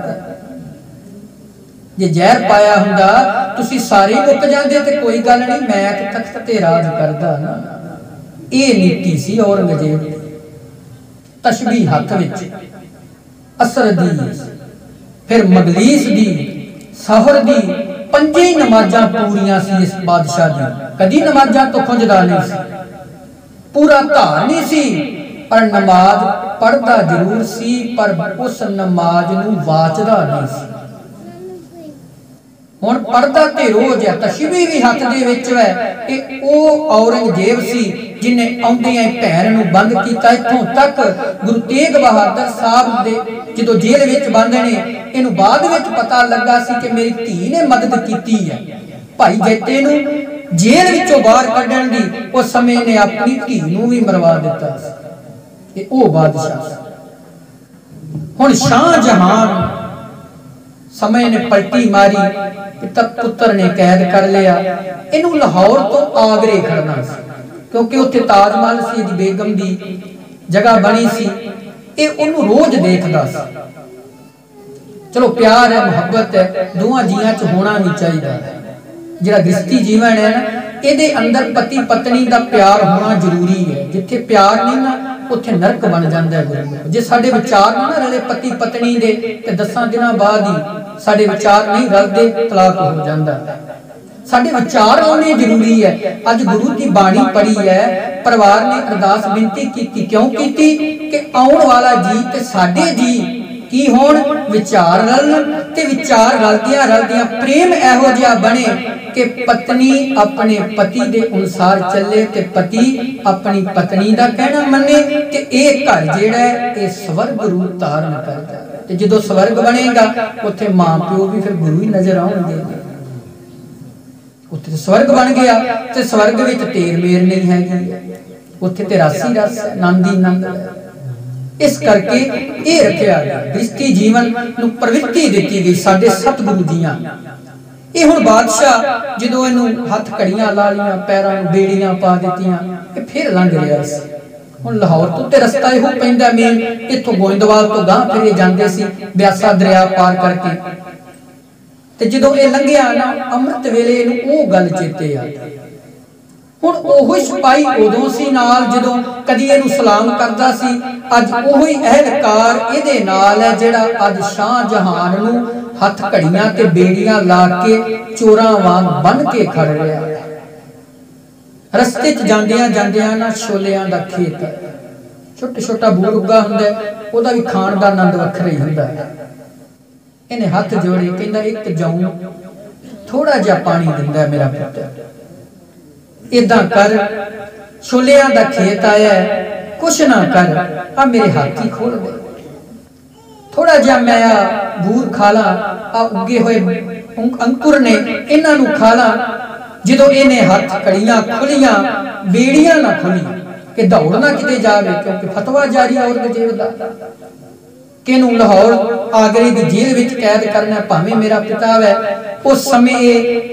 जे जहर पाया हुंदा तुसी सारे मुक जांदे ते कोई गल नहीं, मैं तख्त ते राज करदा ना। ये नीति सी औरंगजेब दी। तशबीह हाथ विच, असर दी, फिर मगलीस दी, सहर दी, पंजे नमाजां पूरियां सी इस बादशाह दी। कदी नमाजां तो खुंजदा नहीं सी, पूरा धारनी सी, पर नमाज पढ़दा जरूर सी, पर उस नमाज नूं वाचदा नहीं सी। हुण पढ़दा ते रोज है, तशबीह भी हाथ दे विच है। ये ओ औरंगजेब सी जिन्हें आउंदियां भैन नूं बंद कीता। इत्थों तक गुरु तेग बहादुर साहब दे जदों जेल विच बंद ने, इहनूं बाद विच पता लगा सी कि मेरी धी ने मदद कीती है। भाई जैते नूं जेल विचों बाहर कढण दी, उस समय ने अपनी धी नूं भी मरवा दिता। ये ओ बादशाह। हुण शाहजहां समय ने पलटी मारी, पिता पुत्र ने कैद कर लिया। इनू लाहौर तो आगरे खड़ना सी, क्योंकि उत्थे ताजमहल सी दी बेगम दी जगह बनी सी। ये उन्होंने रोज देखदा सी। चलो प्यार है मुहब्बत है दोवां जियां च होना भी चाहिए। जिहड़ा गृहस्थी जीवन है ना ये अंदर पति पत्नी का प्यार होना जरूरी है। जिथे प्यार नहीं ना उत्थे नरक बन जाता है। गुरु जे साडे विचार ना रले पति पत्नी दे ते 10 दिनों बाद ही साडे विचार नहीं रलते तलाक हो जाता। साडे विचार होने जरूरी है। अज गुरु की बाणी पढ़ी है परिवार ने अरदास बेनती की क्यों की कि आउण वाला जी ते साडे जी की होण विचार रलन ते विचार रलदियां रलदियां प्रेम इहो जिहा बने कि पत्नी अपने पति दे अनुसार चले ते पति अपनी पत्नी दा कहना मने ते ये घर जिहड़ा है ये स्वर्ग रूप धारण करदा है। ते जदों स्वर्ग बनेगा उत्थे मां प्यो भी फिर गुरु ही नजर आउणगे। उत्थे स्वर्ग बन गया ते स्वर्ग विच तेर मेर नहीं हैगी उत्थे ते रासी रस नंद ही नंद है। इस करके ये रखा गया गृहस्थी जीवन नूं प्रवृत्ति दी गई साडे सतगुरु जियां। ये हुण बादशाह जदों इनू हथ घड़ियां ला लियां पैरां नूं बेड़ियां पा दित्तियां ये फिर लंघ रहा सी। हुण लाहौर तो ते रस्ता इहो पैंदा मेन इत्थों गोइंदवाल तो गांह फिरे जांदे सी ब्यासा दरिया पार करके। ते जदों ये लंघिया ना अमृत वेले इनू ओह गल चेते आ गई। हुण ओही सिपाही उदों सी नाल जदों कदी इहनूं सलाम करदा सी अज ओही अहलकार इहदे नाल है जिहड़ा अज शाहजहान नूं हथ घड़ियां ते बेड़ियां ला के चोरां वांग बन के खड़ रहा है। रस्ते च जांदियां जांदियां ना छोलियां दा खेत है छोटा छोटा बूर उगा हुंदा है ओहदा भी खाण दा आनंद वखरा ही हुंदा है। इहने हथ जोड़े कहंदा एक जाऊं थोड़ा जिहा पानी दिंदा मेरा पुत्तर इदा कर छोलियां दा खेत आया है कुछ ना कर आ मेरे हाथ ही खोल दे थोड़ा जा मैं आ बूर खा ला आ उगे हुए अंकुर ने इन्हां नूं खा ला। जदों इहने हथ कड़ियां खुलियां बेड़ियां ना खुलियां कि दौड़ना किते जावे क्योंकि फतवा जारी औरंगजेब दा कि नूं लाहौर आगरे दी जेल विच कैद करना भावें मेरा पिता है। उस समय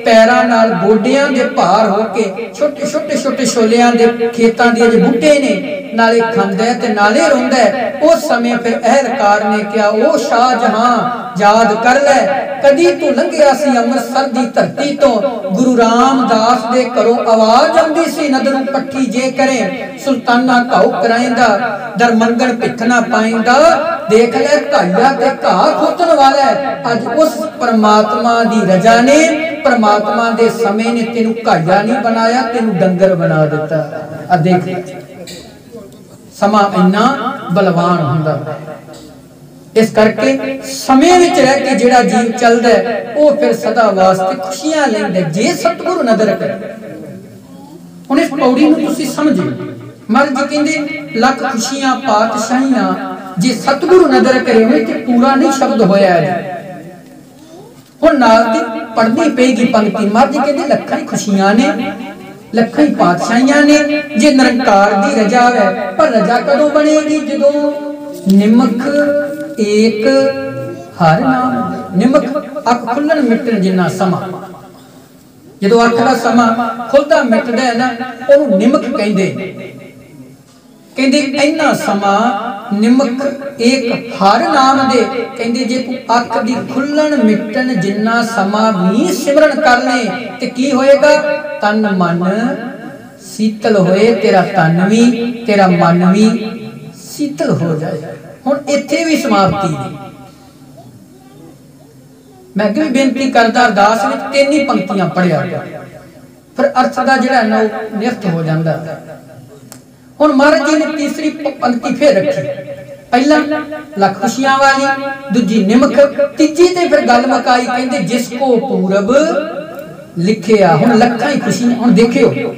पैरां नाल गोडियां दे भार होके छोटे छोटे छोटे छोलियां दे खेतां दे जे बूटे ने नाले खांदा है ते नाले रोंदा है। उस समय फिर अहलकार ने कहा ओ शाहजहां याद कर ले कदी तू लंघिया सी अमृतसर दी धरती तो गुरु रामदास दे घरों आवाज आउंदी सी नदरों पट्ठी जे करे सुल्ताना घाउ कराइंदा दर मंगण भिख ना पाइंदा देख ले घाया ते घाह खोतन वाला है। अज उस परमात्मा दी रजा ने परमात्मा दे समय ने तेनू घाया नहीं बनाया तेनू डंगर बना दिता। आ देख समा इन्ना बलवान हुंदा इस करके समय विच रह के जिहड़ा जीव चलदा है वो फिर सदा वास्ते खुशियां लैंदा जे सतगुरु नदर करे। हुण इस पौड़ी नूं तुसीं समझो महाराज जी कहंदे लख खुशियां पातशाहियां जे सतगुरु नदर करे उन्हें ते पूरा नहीं शब्द होया है। हुण नाल दी पढ़नी पेगी पंक्ति महाराज जी कहंदे लखां खुशियां ने लखां पातशाहियां ने जे निरंकार दी रजा है पर रजा कदों बनेगी जदों निमक एक हर नाम निमक अख खुलन मिटन जिन्ना समा जदों अख दा समा खुलदा मिटदा है ना ओनू निमक कहंदे कहंदे इन्ना समा निमक एक हर नाम दे कहंदे जे तू अख दी खुलन मिटन जिन्ना समा भी सिमरन कर ले ते की होएगा तन मन शीतल होए तेरा तन भी तेरा मन भी शीतल हो जाए। हुण इत्थे भी समाप्ति मैं अगे भी बेनती करदा अरदास विच 3 ही पंक्तियां पढ़िया फिर अर्थ दा जिहड़ा ना निरस्त हो जांदा। हुण महाराज जी ने तीसरी पंक्ति फिर रखी पहला लख खुशियां वाली दूजी निमक तीजी ते फिर गल मकाई कहंदे जिसको पूरब लिखिया। हुण लखां ही खुशियां हुण देखियो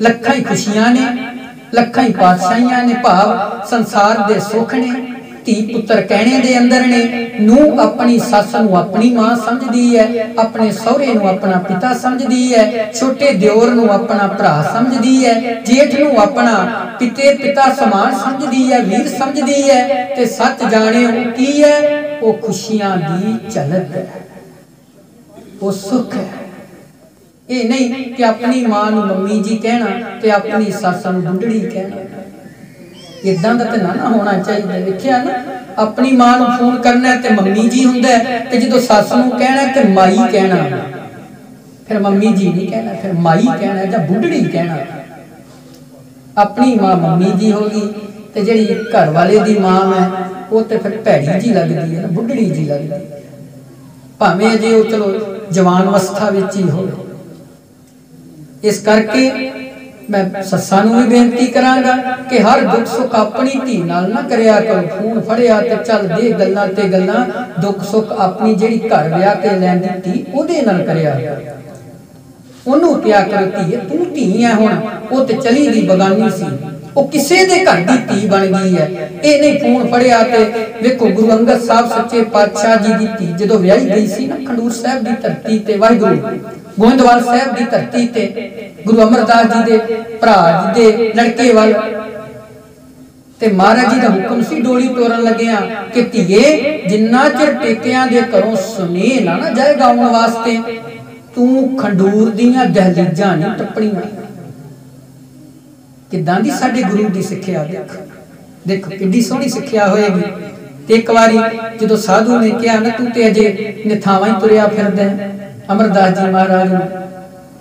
लखां ही खुशियां ने लखां ही पातशाहियां ने भाव संसार दे सुख ने धी पुत्र कहने दे अंदर ने नू अपनी सस नू अपनी मां समझदी है अपने सहुरे नू अपना पिता समझदी है छोटे दियोर नू अपना भरा समझदी है जेठ नू अपना पिते पिता समान समझदी है वीर समझदी है ते सच जाने वो की है वो खुशियां दी झलक है वो सुख है। ये नहीं कि अपनी मां नू मम्मी जी कहना ते अपनी सस नू बुढ़ड़ी कहना इदां दा ते ना होना चाहिए। देखिया ना अपनी मां नूं फोन करना है ते मम्मी जी हुंदा है, ते जदों सस नूं कहना ते माई कहना, फिर मम्मी जी नहीं कहना, फिर माई कहना या बुढ़ड़ी कहना। अपनी मां मम्मी जी होगी ते जिहड़ी घर वाले दी मां है वो तो फिर भैड़ी जी लगती है, बुढ़ड़ी जी लगती है, भावें अजे वो चलो जवान अवस्था विच ही हो। इस करके मैं सस्सां नूं भी बेनती करांगा कि हर दुख सुख अपनी धी नाल ना करिया करो। फोन फड़िया ते चल दे गल्लां ते गल्लां, दुख सुख अपनी जिहड़ी घर विआह के लैंदी धी ओहदे नाल करिया करो। ओनू क्या करो धीए तू धी है, हुण वो ते चली गई बगानी सी, वो किसी दे घर दी धी बन गई है। ये नहीं फोन फड़िया ते वेखो गुरु अंगद साहब सच्चे पातशाह जी दी धी जदों विआही गई सी ना खंडूर साहब दी धरती ते, वाहिगुरू गोइंदवाल साहब दी धरती ते, गुरु अमरदास जी दे भरा जी दे लड़के वाल ते महाराज जी दा हुक्म सी डोली तोड़न लगिया कि धीए जिन्ना चिर पेकियां दे घरों सुनेह ना जाए गाउण वास्ते तू खंडूर दियां दहलीजां नहीं टप्पणीआं। किदां दी साडे गुरु दी सिक्ख्या देख, देखो किड्डी सोहनी सिक्ख्या होएगी। ते एक बारी जदों साधु ने कहा ना तू ते अजे निथावां ही तुरिया फिरदा है, अमरदास जी महाराज ने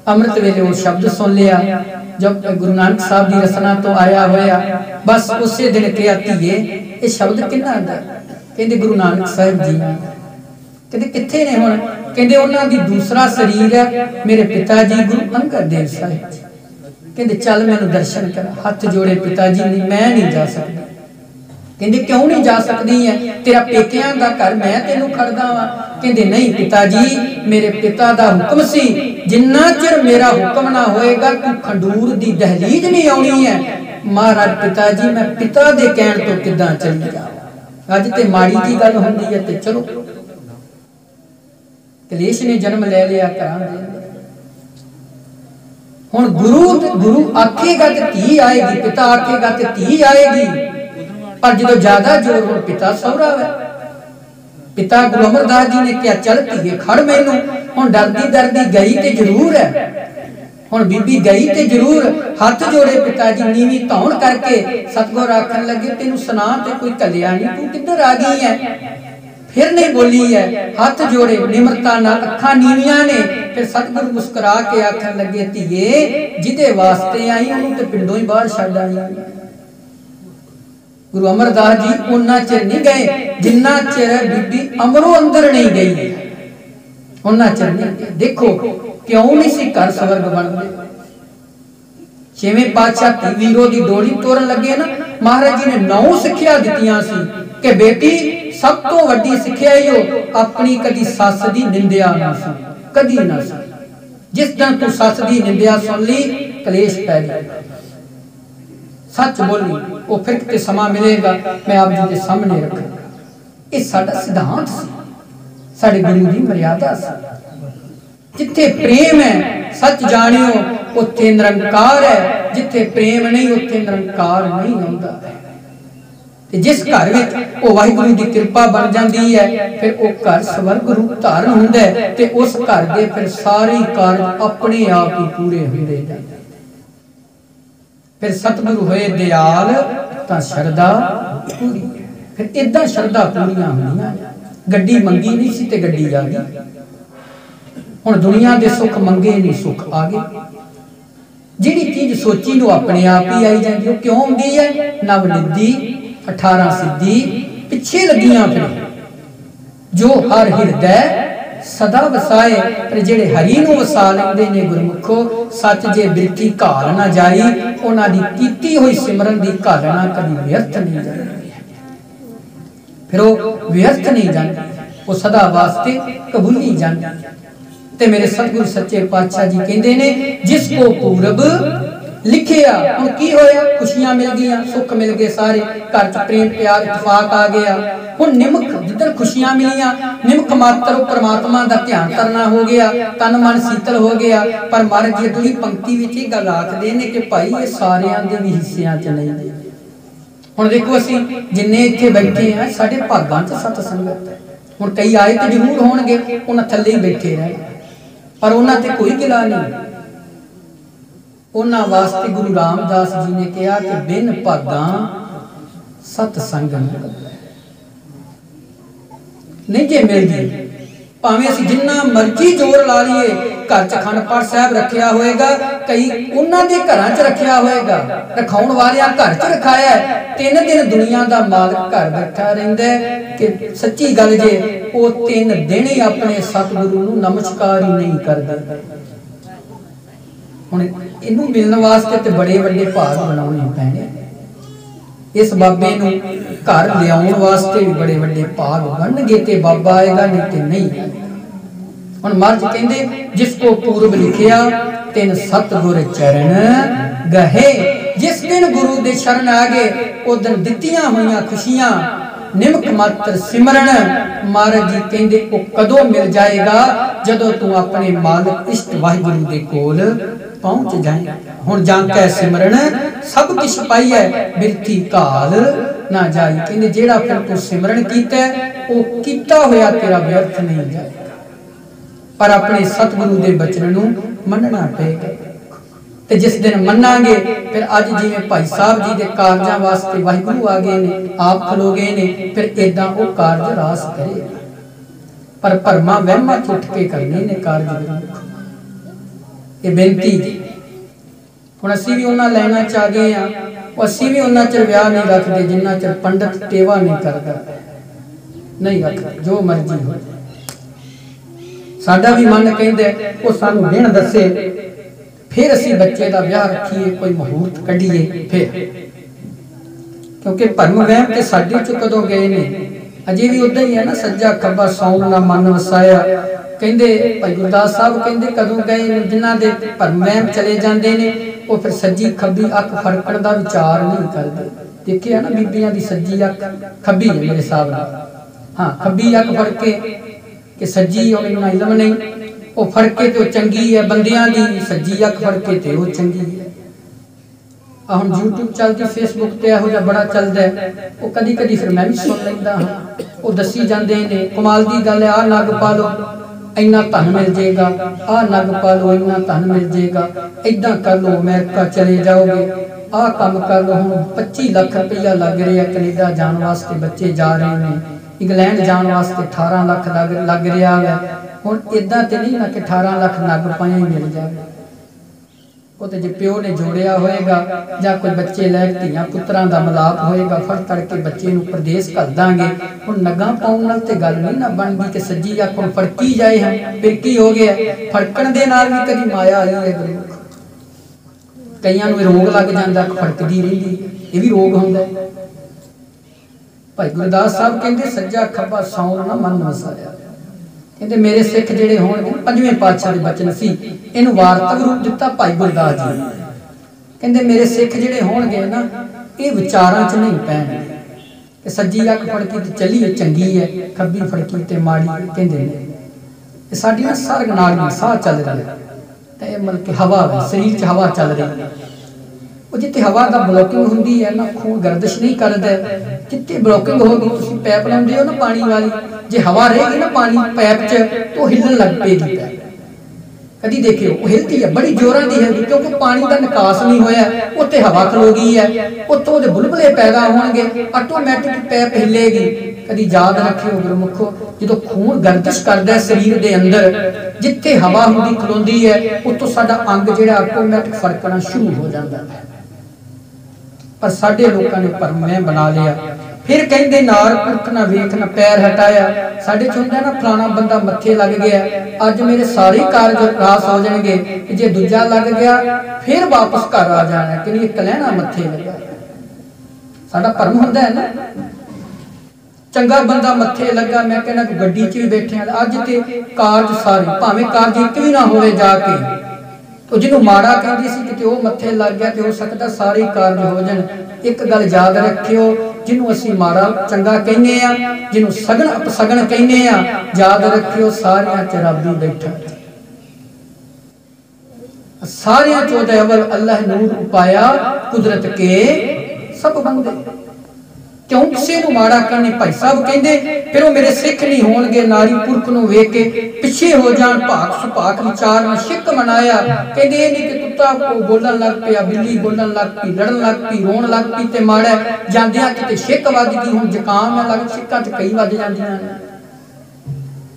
अमृत वेले वो शब्द सुन लिया जब गुरु नानक साहब की रसना तो आया होया, बस उसे दिन कहा धीए ये शब्द किन्ना दा? कहंदे गुरु नानक साहब जी। कहंदे कित्थे ने हुण? कहंदे उन्हां दी दूसरा शरीर है मेरे पिता जी गुरु अंगद देव साहिब जी। कहंदे चल मैनूं दर्शन करा। हाथ जोड़े पिता जी ने, मैं नहीं जा सकती। कहंदे क्यों नहीं जा सकती है? तेरा पेकियां दा घर मैं तेनू खड़दा वां। कहंदे नहीं पिता जी मेरे पिता दा हुक्म सी जिन्ना चिर मेरा हुक्म ना होएगा तू खंडूर दी दहलीज नहीं आउणी है। महाराज पिता जी मैं पिता दे कहण तो किदां चली जावां? अज ते माड़ी जी गल हुंदी है ते चलो कलेश ने जन्म ले लिया घरां दे। हुण गुरु आखेगा ते धी आएगी, पिता आखेगा ते धी आएगी, पर जो ज्यादा जोर हो पिता सौरा है। पिता गुरु अमरदास जी ने क्या चल धीए खड़ मैनू, हुण डरदी डरदी गई ते जरूर है। हुण बीबी गई ते जरूर, हाथ जोड़े पिता जी नीवी धौण करके सतगुर आखन लगे तेनू सुना ते कोई कलिया नहीं, तू किधर आ गई है? फिर नहीं बोली है, हाथ जोड़े निमरता नाल अखां नीवियां ने। फिर सतगुरु मुस्कुरा के आखन लगे धीए जिदे वास्ते आई उन्होंने ते पिंडों ही बाहर छड्ड आई। गुरु अमरदास जी उन्ना चिर नहीं गए जिन्ना चिर बीबी अमरों अंदर नहीं गई, उन्ना चिर नहीं। देखो क्यों नहीं सी घर स्वर्ग बनदे। छेवें पातशाह वीरों की डोली तोड़न लगे ना, महाराज जी ने 9 सिक्ख्या दित्तियां सी कि बेटी सब तो वड्डी सिक्ख्या ही हो अपनी कदी सस दी निंदिया ना सुन, कदी ना सुन। जिस दिन तू सस दी निंदिया सुन ली कलेश पै जाएगा। सच बोली वो फिर किते समा मिलेगा मैं आप जी के सामने रखूंगा। ये साडा सिद्धांत सी, साडे गुरु दी मर्यादा सी। जिथे प्रेम है सच जानियो उत्थे निरंकार है, जिथे प्रेम नहीं उत्थे निरंकार नहीं होंदा। जिस घर विच ओ वाहिगुरू दी कृपा बन जाती है फिर वो घर स्वर्ग रूप धारण हुंदा है ते उस घर दे फिर सारे कार्य अपने आप ही पूरे हुंदे जांदे। फिर सतगुरु होए दयाल तां शरदा पूरी, फिर इदां शरदा पूरियां हुंदियां। गड्डी मंगी नहीं सी ते गड्डी आ गई। हुण दुनिया दे सुख मंगे नहीं सुख आ गए। जिहड़ी चीज सोची नूं अपने आप ही आई जांदी वो क्यों हुंदी है? नव निधि 18 सिद्धि पिछे लगियां फिर जो हर हिरदै सदा वसाए। पर जेड़े हरि नूं वसा लैंदे ने गुरमुखो सच जे बिरथी घाल ना जाई, उन्हां दी कीती होई सिमरन दी घालना कदी व्यर्थ नहीं जांदी। फिर वो व्यर्थ नहीं जांदी, वो सदा वास्ते कबूली जांदी। ते मेरे सतगुरु सच्चे पातशाह जी कहंदे ने जिसको पूरब लिखिया हुण की होया? खुशियां मिल गईयां, सुख मिल गए, सारे घर च प्रेम प्यार इतफाक आ गया। हुण निमक जिधर खुशियां मिलियां निमक मात्र परमात्मा दा ध्यान करना हो गया, तन मन शीतल हो गया। पर महाराज जी अगली पंक्ति विच इह गल आखदे ने कि भाई ये सारियां दे भी हिस्सियां च नहीं। हुण देखो असीं जिन्ने इत्थे बैठे हैं साडे भागां च सत संगत है। हुण कई आए ते जरूर होणगे, उन्हां थल्ले ही बैठे रहे, पर उन्हां ते कोई गिला नहीं। उन्हां वास्ते गुरु रामदास जी ने कहा कि बिन भागां सत संग न। नहीं जे मिलती। भावें असीं जिन्ना मर्जी जोर ला लीए, घर च अखंड पाठ साहब रखिया होएगा, कई उन्हां दे घरां च रखिया होएगा, रखाउण वालियां घर च रखाया है, 3 दिन दुनिया दा मालक घर बैठा रहिंदा है कि सच्ची गल जे वो 3 दिन ही अपने सतगुरु नूं नमस्कार ही नहीं करदा। हुण इनू मिलण वास्ते ते बड़े वड्डे भाग बनाउणे पैणे। इस बाबे नूं घर लियाउण वास्ते भी बड़े वड्डे भाग बनणगे ते बाबा आएगा, नहीं ते नहीं। हुण महाराज कहंदे जिसको पूर्व लिखिया तिन सतगुर चरण गहे। जिस दिन गुरु दे शरण आ गए उस दिन दित्तियां होईयां खुशियां निमक मात्र सिमरन। महाराज जी कहंदे वो कदों मिल जाएगा जदों तू अपने मालिक इष्ट वाहिगुरु दे कोल पहुंच जाए। हुण जांकै सिमरन सब किछ पाई है, बिरथी काल ना जाई। कहंदे जेड़ा फिर तू सिमरन कीता वो कीता होया तेरा व्यर्थ नहीं जाएगा, पर अपने सतगुरु दे बचन नूं मनना पेगा। ते जिस दिन मनांगे फिर अज जिवें भाई साहब जी दे कारजां वास्ते वाहिगुरु आ गए ने, आप खलो गए ने, फिर इदां वो कारज रास करेगा। पर भरमा वहमां च उठ के करने ने कारज। ये बेनती हुण असीं भी उन्हां लाइनां च आ गए हां, असीं भी उन्हां चਿਰ विआह नहीं रखते जिन्ना चਿਰ पंडित टेवा नहीं करता, नहीं रखते जो मर्जी हो। साडा भी मन कहंदा वो सानूं दिन दसे फिर असीं बच्चे दा विआह रखीए, कोई मुहूर्त कढीए फिर, क्योंकि भरम वहम ते साडे च कदों गए ने, अजे भी उदां ही है ना। सज्जा खब्बा सौन ना मन वसाया, कहंदे भाई गुरदास साहब कहंदे कदों गए ने जिन्हां दे भरम वहम चले जांदे ने, वो फिर सज्जी खब्बी अख फड़कण दा विचार नहीं करदे। देखिए ना बीबियां दी सज्जी अख खब्बी है मेरे हिसाब नाल, हाँ खब्बी अख फड़के कि सज्जी और इन्ना इलम नहीं, वो फड़के तो चंगी है, बंदियां दी सज्जी अख फड़के ते वो चंगी है। हम यूट्यूब चलती फेसबुक ते इहो जिहा बड़ा चलदा है, वो कदी कदी फिर मैं भी सुन लैंदा हां, वो दसी जांदे ने कमाल दी गल है, आ नग पा लो इन्ना धन मिल जाएगा, आ नग पा लो इन्ना धन मिल जाएगा, इदां कर लो अमेरिका चले जाओगे, आ काम कर लो। हुण 25 लाख रुपया लग रहा कनेडा जाने वास्ते, बच्चे जा रहे हैं, इंग्लैंड जाने वास्ते 18 लाख लग रहा है। हुण इदां ते नहीं ना कि 18 लाख नग पाया ही मिल जाए, वो तो जे प्यो ने जोड़िया होएगा या कोई बच्चे लैक धियां पुत्रां दा मिलाप होएगा, फड़ तड़ के बच्चे नूं प्रदेश घल दांगे। हुण नगां पाउण नाल ते गल नहीं ना बनदी कि सज्जी अख फड़की जाए हम, फिर की हो गया। फड़कण दे नाल भी कदी माया आई है गुरमुख, कईयां नूं रोग लग जांदा फड़कदी रहिंदी, ये भी रोग हुंदा। भाई गुरदास साहब कहंदे सज्जा खब्बा सौन ना मन वसाया। कहते मेरे सिख जिहड़े होणगे, 5वें पातशाह दे बचन सी, इहनूं वार्तक रूप दिता भाई गुरदास जी। कहते मेरे सिख जिहड़े होणगे ना, ये विचारां च नहीं पैणगे कि सज्जी अख फड़की ते चली चंगी है, खब्बी फड़की ते माड़ी। कहंदे ने साडी ना सरग नाल साह चल रहा है, ते मतलब कि हवा है, शरीर च हवा चल रही है। वो जिते हवा का ब्लॉकिंग होंगी है ना, खून गर्दिश नहीं करता। जिते ब्लॉकिंग होगी, तुम पैप लाते हो ना पानी वाली, जे हवा रहेगी ना पानी पैप च तो हिलन लग पेगी पैप। कभी देखियो वो हिलती है, बड़ी जोरां दी हिलदी, क्योंकि पानी का निकास नहीं होया, उत्ते हवा खलो गई है, उत्तों दे बुलबुले पैदा होणगे, ऑटोमैटिक पैप हिलेगी। कभी याद रखियो गुरमुखो, जो खून गर्दिश करता है शरीर के अंदर, जिथे हवा होंगी खलोंदी है, उत्तों साडा अंग जिहड़ा ऑटोमैटिक फड़कना शुरू हो जाता है। पर साडे लोकां ने भरम बना लिया। फिर कहंदे नार पुरख ना वेख ना पैर हटाया। साडे च हुंदा ना फलाना बंदा मत्थे लग गया, अज मेरे सारे कारज रास हो जाएंगे, जे दूजा लग गया फिर वापस घर आ जाना कि नहीं कलैना मत्थे लगा। साडा भरम हुंदा है ना, चंगा बंदा मत्थे लगा, मैं कहना गड्डी च भी बैठे हैं, अज ते कारज सारे भावें कारज एक भी ना होवे जाके, तो जिन्हों माड़ा कहती सी कि वो मत्थे लग गया, तो हो सकता सारे कारज हो जाए। एक गल याद रखियो, जिन्हों असी माड़ा चंगा कहने आ, जिन्हों सगन अपसगन कहने आ, याद रखियो सारियां च रब ही बैठा, सारियां चो अव्वल अल्लाह नूर उपाया, कुदरत के सब बंदे। क्यों किसी को माड़ा कहने? भाई साहब कहते फिर वो मेरे सिख नहीं होणगे, नारी पुरख नूं वेख के पिछे हो जान, भाग सुभाग विचार में शिक मनाया। कहते ये नहीं कि कुत्ता को बोलन लग पिया, बिल्ली बोलन लग पई, लड़न लग पई, रोण लग पई ते माड़ा जांदियां किते शिक वज गई। हुण जुकाम है लग, शिक्कां ते कई वज जांदियां ने।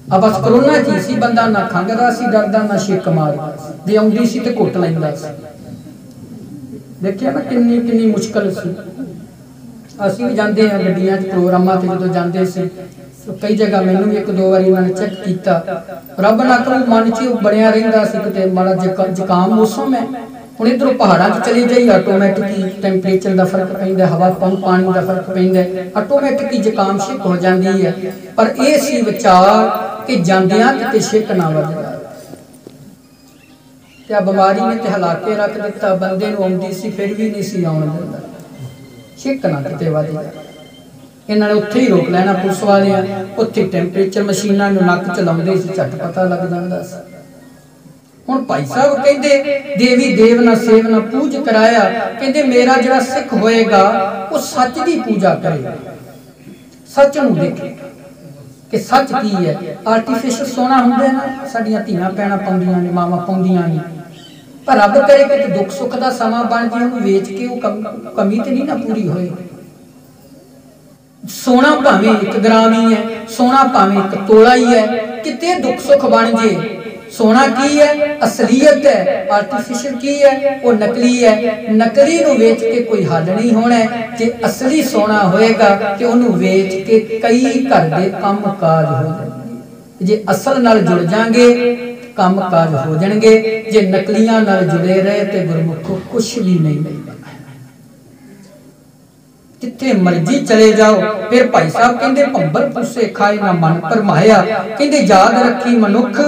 ਆ बस करोना च सी बंदा ना खंघदा सी डरदा ना छिक मारदा जे आउंदी सी ते घुट लैंदा सी देखिया ना किन्नी किन्नी मुश्किल सी असीं भी जांदे हां गड्डियां च प्रोग्रामां ते जदों जांदे सी कई जगह मैनूं भी एक दो बारी उन्होंने चेक किया रब ना करूं मन च बनया रहिंदा सी किते माड़ा जुकाम मौसम है हुण इधरों पहाड़ां च चली जाई आटोमैटिक ही टैंपरेचर का फर्क पैंदा हवा पानी का फर्क पैंदा आटोमैटिक ही जुकाम छिक हो जाती है पर यह सी विचार कि जांदियां किते छिक ना वज जाए क्या बीमारी ने ते हिला के रख दिता बंदे नूं आउंदी सी फिर भी नहीं सी आउण दिंदा छिक ना किते वज जाए इन्होंने उत्थे ही रोक लेना पुलिस वाले उत्थे टैंपरेचर मशीनां नूं नक च लाउंदे सी झट पता लग जांदा सी हुण भाई साहब कहते देवी देव ना सेव ना पूज कराया कहते मेरा जिहड़ा सिख होएगा वो सच की पूजा करे सच नूं देखे कि सच की है आर्टिफिशियल सोना हुंदा ना साडियां धीआं भैणां पाउंदियां ने मावां पाउंदियां ने पर रब करे कि दुख सुख का समा बन जाए उहनूं वेच के वो कमी ते नहीं ना पूरी होए सोना भावें 1 ग्राम ही है सोना भावें 1 तोला ही है किते दुख सुख बन जे सोना की है असलीयत है आर्टिफिशियल की है वो नकली है नकली नूं वेच के कोई हल नहीं होना जे असली सोना होएगा ते उहनूं वेच के कई घर दे काम काज हो जाणगे जे असल नाल जुड़ जाएंगे काम काज हो जाणगे जे नकलियां नाल जुड़े रहे ते गुरमुखों कुछ भी नहीं मिलदा जिथे मर्जी चले जाओ फिर भाई साहब कहंदे भंबर पुसे खाए ना मन भरमाया कहंदे याद रखी मनुख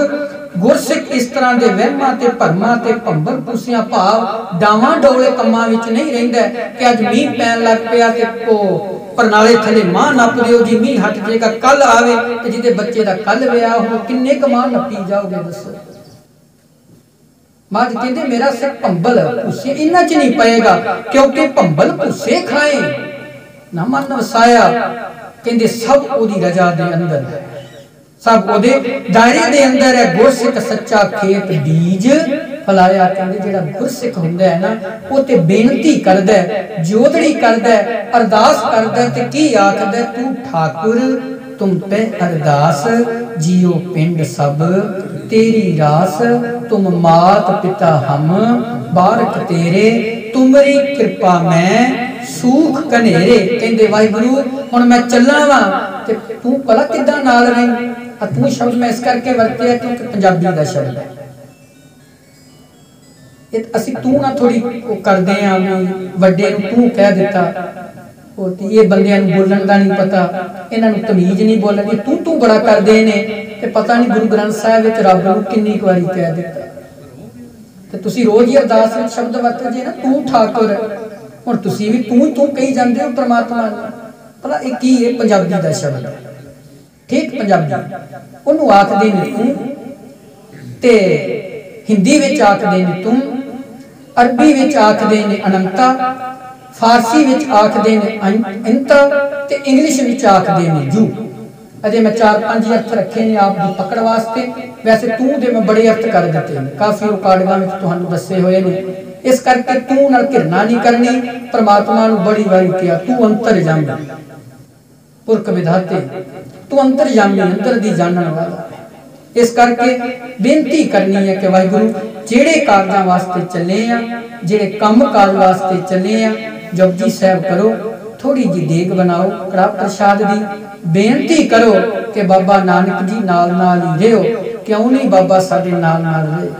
गुरसिख इस तरह के वहमां ते भरमां ते भंबर पुसियां भाव डावां डोले कम्मां विच नहीं रहिंदा कि अज मींह पैण लग पिया ते परनाले थले मां नप दिओ जी मींह हट जाएगा कल आवे ते जिहदे बच्चे दा कल विआह हो किन्ने क मां नपी जाओगे दसो मां कहंदे मेरा सिख भंबल पुसे इन्हां च नहीं पएगा क्योंकि भंबल पुसे खाए ना मन वसाया कहंदे सब ओदी रजा दे अंदर है सब ओदे दायरे दे अंदर है गुरसिख सच्चा खेत बीज फलाया कहंदे जेड़ा गुरसिख हुंदा है ना वो ते बेनती करदा है जोदड़ी करदा है अरदास करदा है ते की आखदा तू ठाकुर तुम पे अरदास जियो पिंड सब तेरी रास तुम मात पिता हम बारक तेरे तुमरी कृपा में सूख कनेरे कहंदे वाहिगुरू हुण मैं चलां वा ते तू भला किदां नाल रही तू शब्द मैं इस करके वरतिया क्योंकि पंजाबी का शब्द है असी तू ना थोड़ी करते हैं वड्डे नूं तू कह दिता ये बंदियां नूं बोलण दा नहीं पता इन्हां नूं तमीज नहीं बोलण दी तू बड़ा करदे ने ते पता नहीं गुरु ग्रंथ साहिब विच रब नूं किन्नी वारी कह दिता ते तुसी रोज ही अरदास विच शब्द वरतो जे ना तू ठाकुर हुण तुसी भी तू कही जांदे हो परमात्मा नूं भला ये की है पंजाबी का शब्द ठीक पंजाबी उन्होंने आखदे ने तू ते हिंदी विच आखदे ने तुम अरबी विच आखदे ने अनंता फारसी विच आखदे ने अंता ते इंग्लिश विच आखदे ने जू अजे मैं 4-5 अर्थ रखे ने आप दी पकड़ वास्ते वैसे तू दे मैं बड़े अर्थ कर दिते हैं काफी रिकॉर्डिंगां विच तुहानू दस्से होए ने इस करके तू नाल घिरना नहीं करनी परमात्मा नूं बड़ी वारी किया तू अंतरजामी पुरख विधाते तू अंतरजामी अंतर दी जानन वाला इस करके बेनती करनी है कि वाहिगुरू जेड़े कागजां वास्ते चले आ जेड़े कम काज वास्ते चले आ जपजी साहब करो थोड़ी जी देग बनाओ कड़ा प्रसाद दी बेनती करो कि बाबा नानक जी नाल नाल ही रहो क्यों नहीं बाबा साडे नाल नाल रहे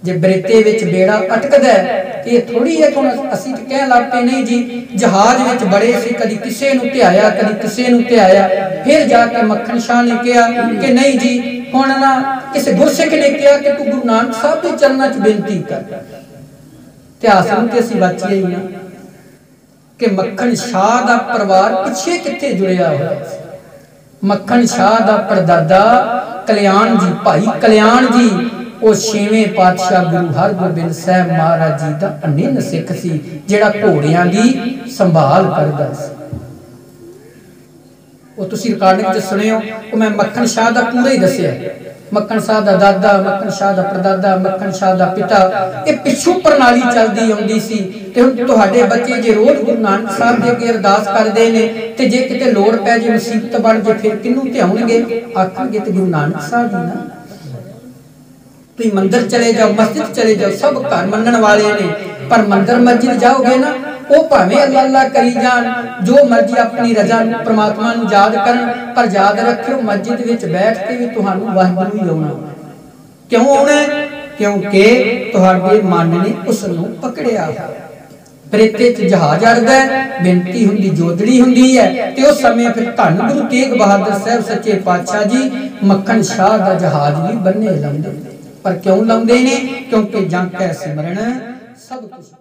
जे बरेते विच बेड़ा अटकदा है ये थोड़ी है कि असीं कह लगते नहीं जी जहाज विच बड़े से कदी किसे नूं ध्याया कदी किसे नूं ध्याया फिर जाके मक्खन शाह ने कहा कि नहीं जी हुण ना किसी गुरसिख ने कहा कि तू गुरु नानक साहब के चरणों च बेनती कर इतिहास नूं ते असीं वाचिया ही ना कि मक्खन शाह दा परिवार पिछे किथे जुड़िया होया मक्खन शाह दा परदादा कल्याण जी भाई कल्याण जी वो 6वें पातशाह गुरु हरगोबिंद साहब महाराज जी का अनिन्न सिख सी जिहड़ा घोड़ियां दी संभाल करदा सी वो तुसीं रिकॉर्डिंग च सुनियो वो मैं मक्खन शाह का पूरा ही दस्सिया मक्खन शाह दा दादा, मक्खन शाह दा परदादा, मक्खन शाह दा पिता, ये पिछू प्रणाली चलदी आउंदी सी। ते हुण तुहाडे बच्चे जे रोज गुरु नानक साहब दे अगे अरदास करदे ने ते जे किते लोड़ पै जे मुसीबत बन जे फिर किनू ध्याउणगे? आखणगे ते गुरु नानक साहब जी ना। तुसीं मंदिर चले जाओ, मस्जिद चले जाओ, सब घर मनण वाले ने, पर मंदिर मस्जिद जाओगे ना वो भावें अल्लाह अल्लाह करी जान, जो मर्जी अपनी रजा परमात्मा नूं याद करन, पर याद रखियो मस्जिद विच बैठ के भी तुहानूं वाहिगुरू ही आउणा। क्यों आउणा? क्योंकि तुहाडे मन ने उस नूं पकड़िया। प्रेते च जहाज अड़दा है, बेनती हुंदी जोदड़ी हुंदी है, ते उस समय फिर धन गुरु तेग बहादुर साहब सच्चे पातशाह जी मक्खन शाह दा जहाज भी बन्ने लाउंदे। पर क्यों लाउंदे ने? क्योंकि जग कै सिमरन सब कुछ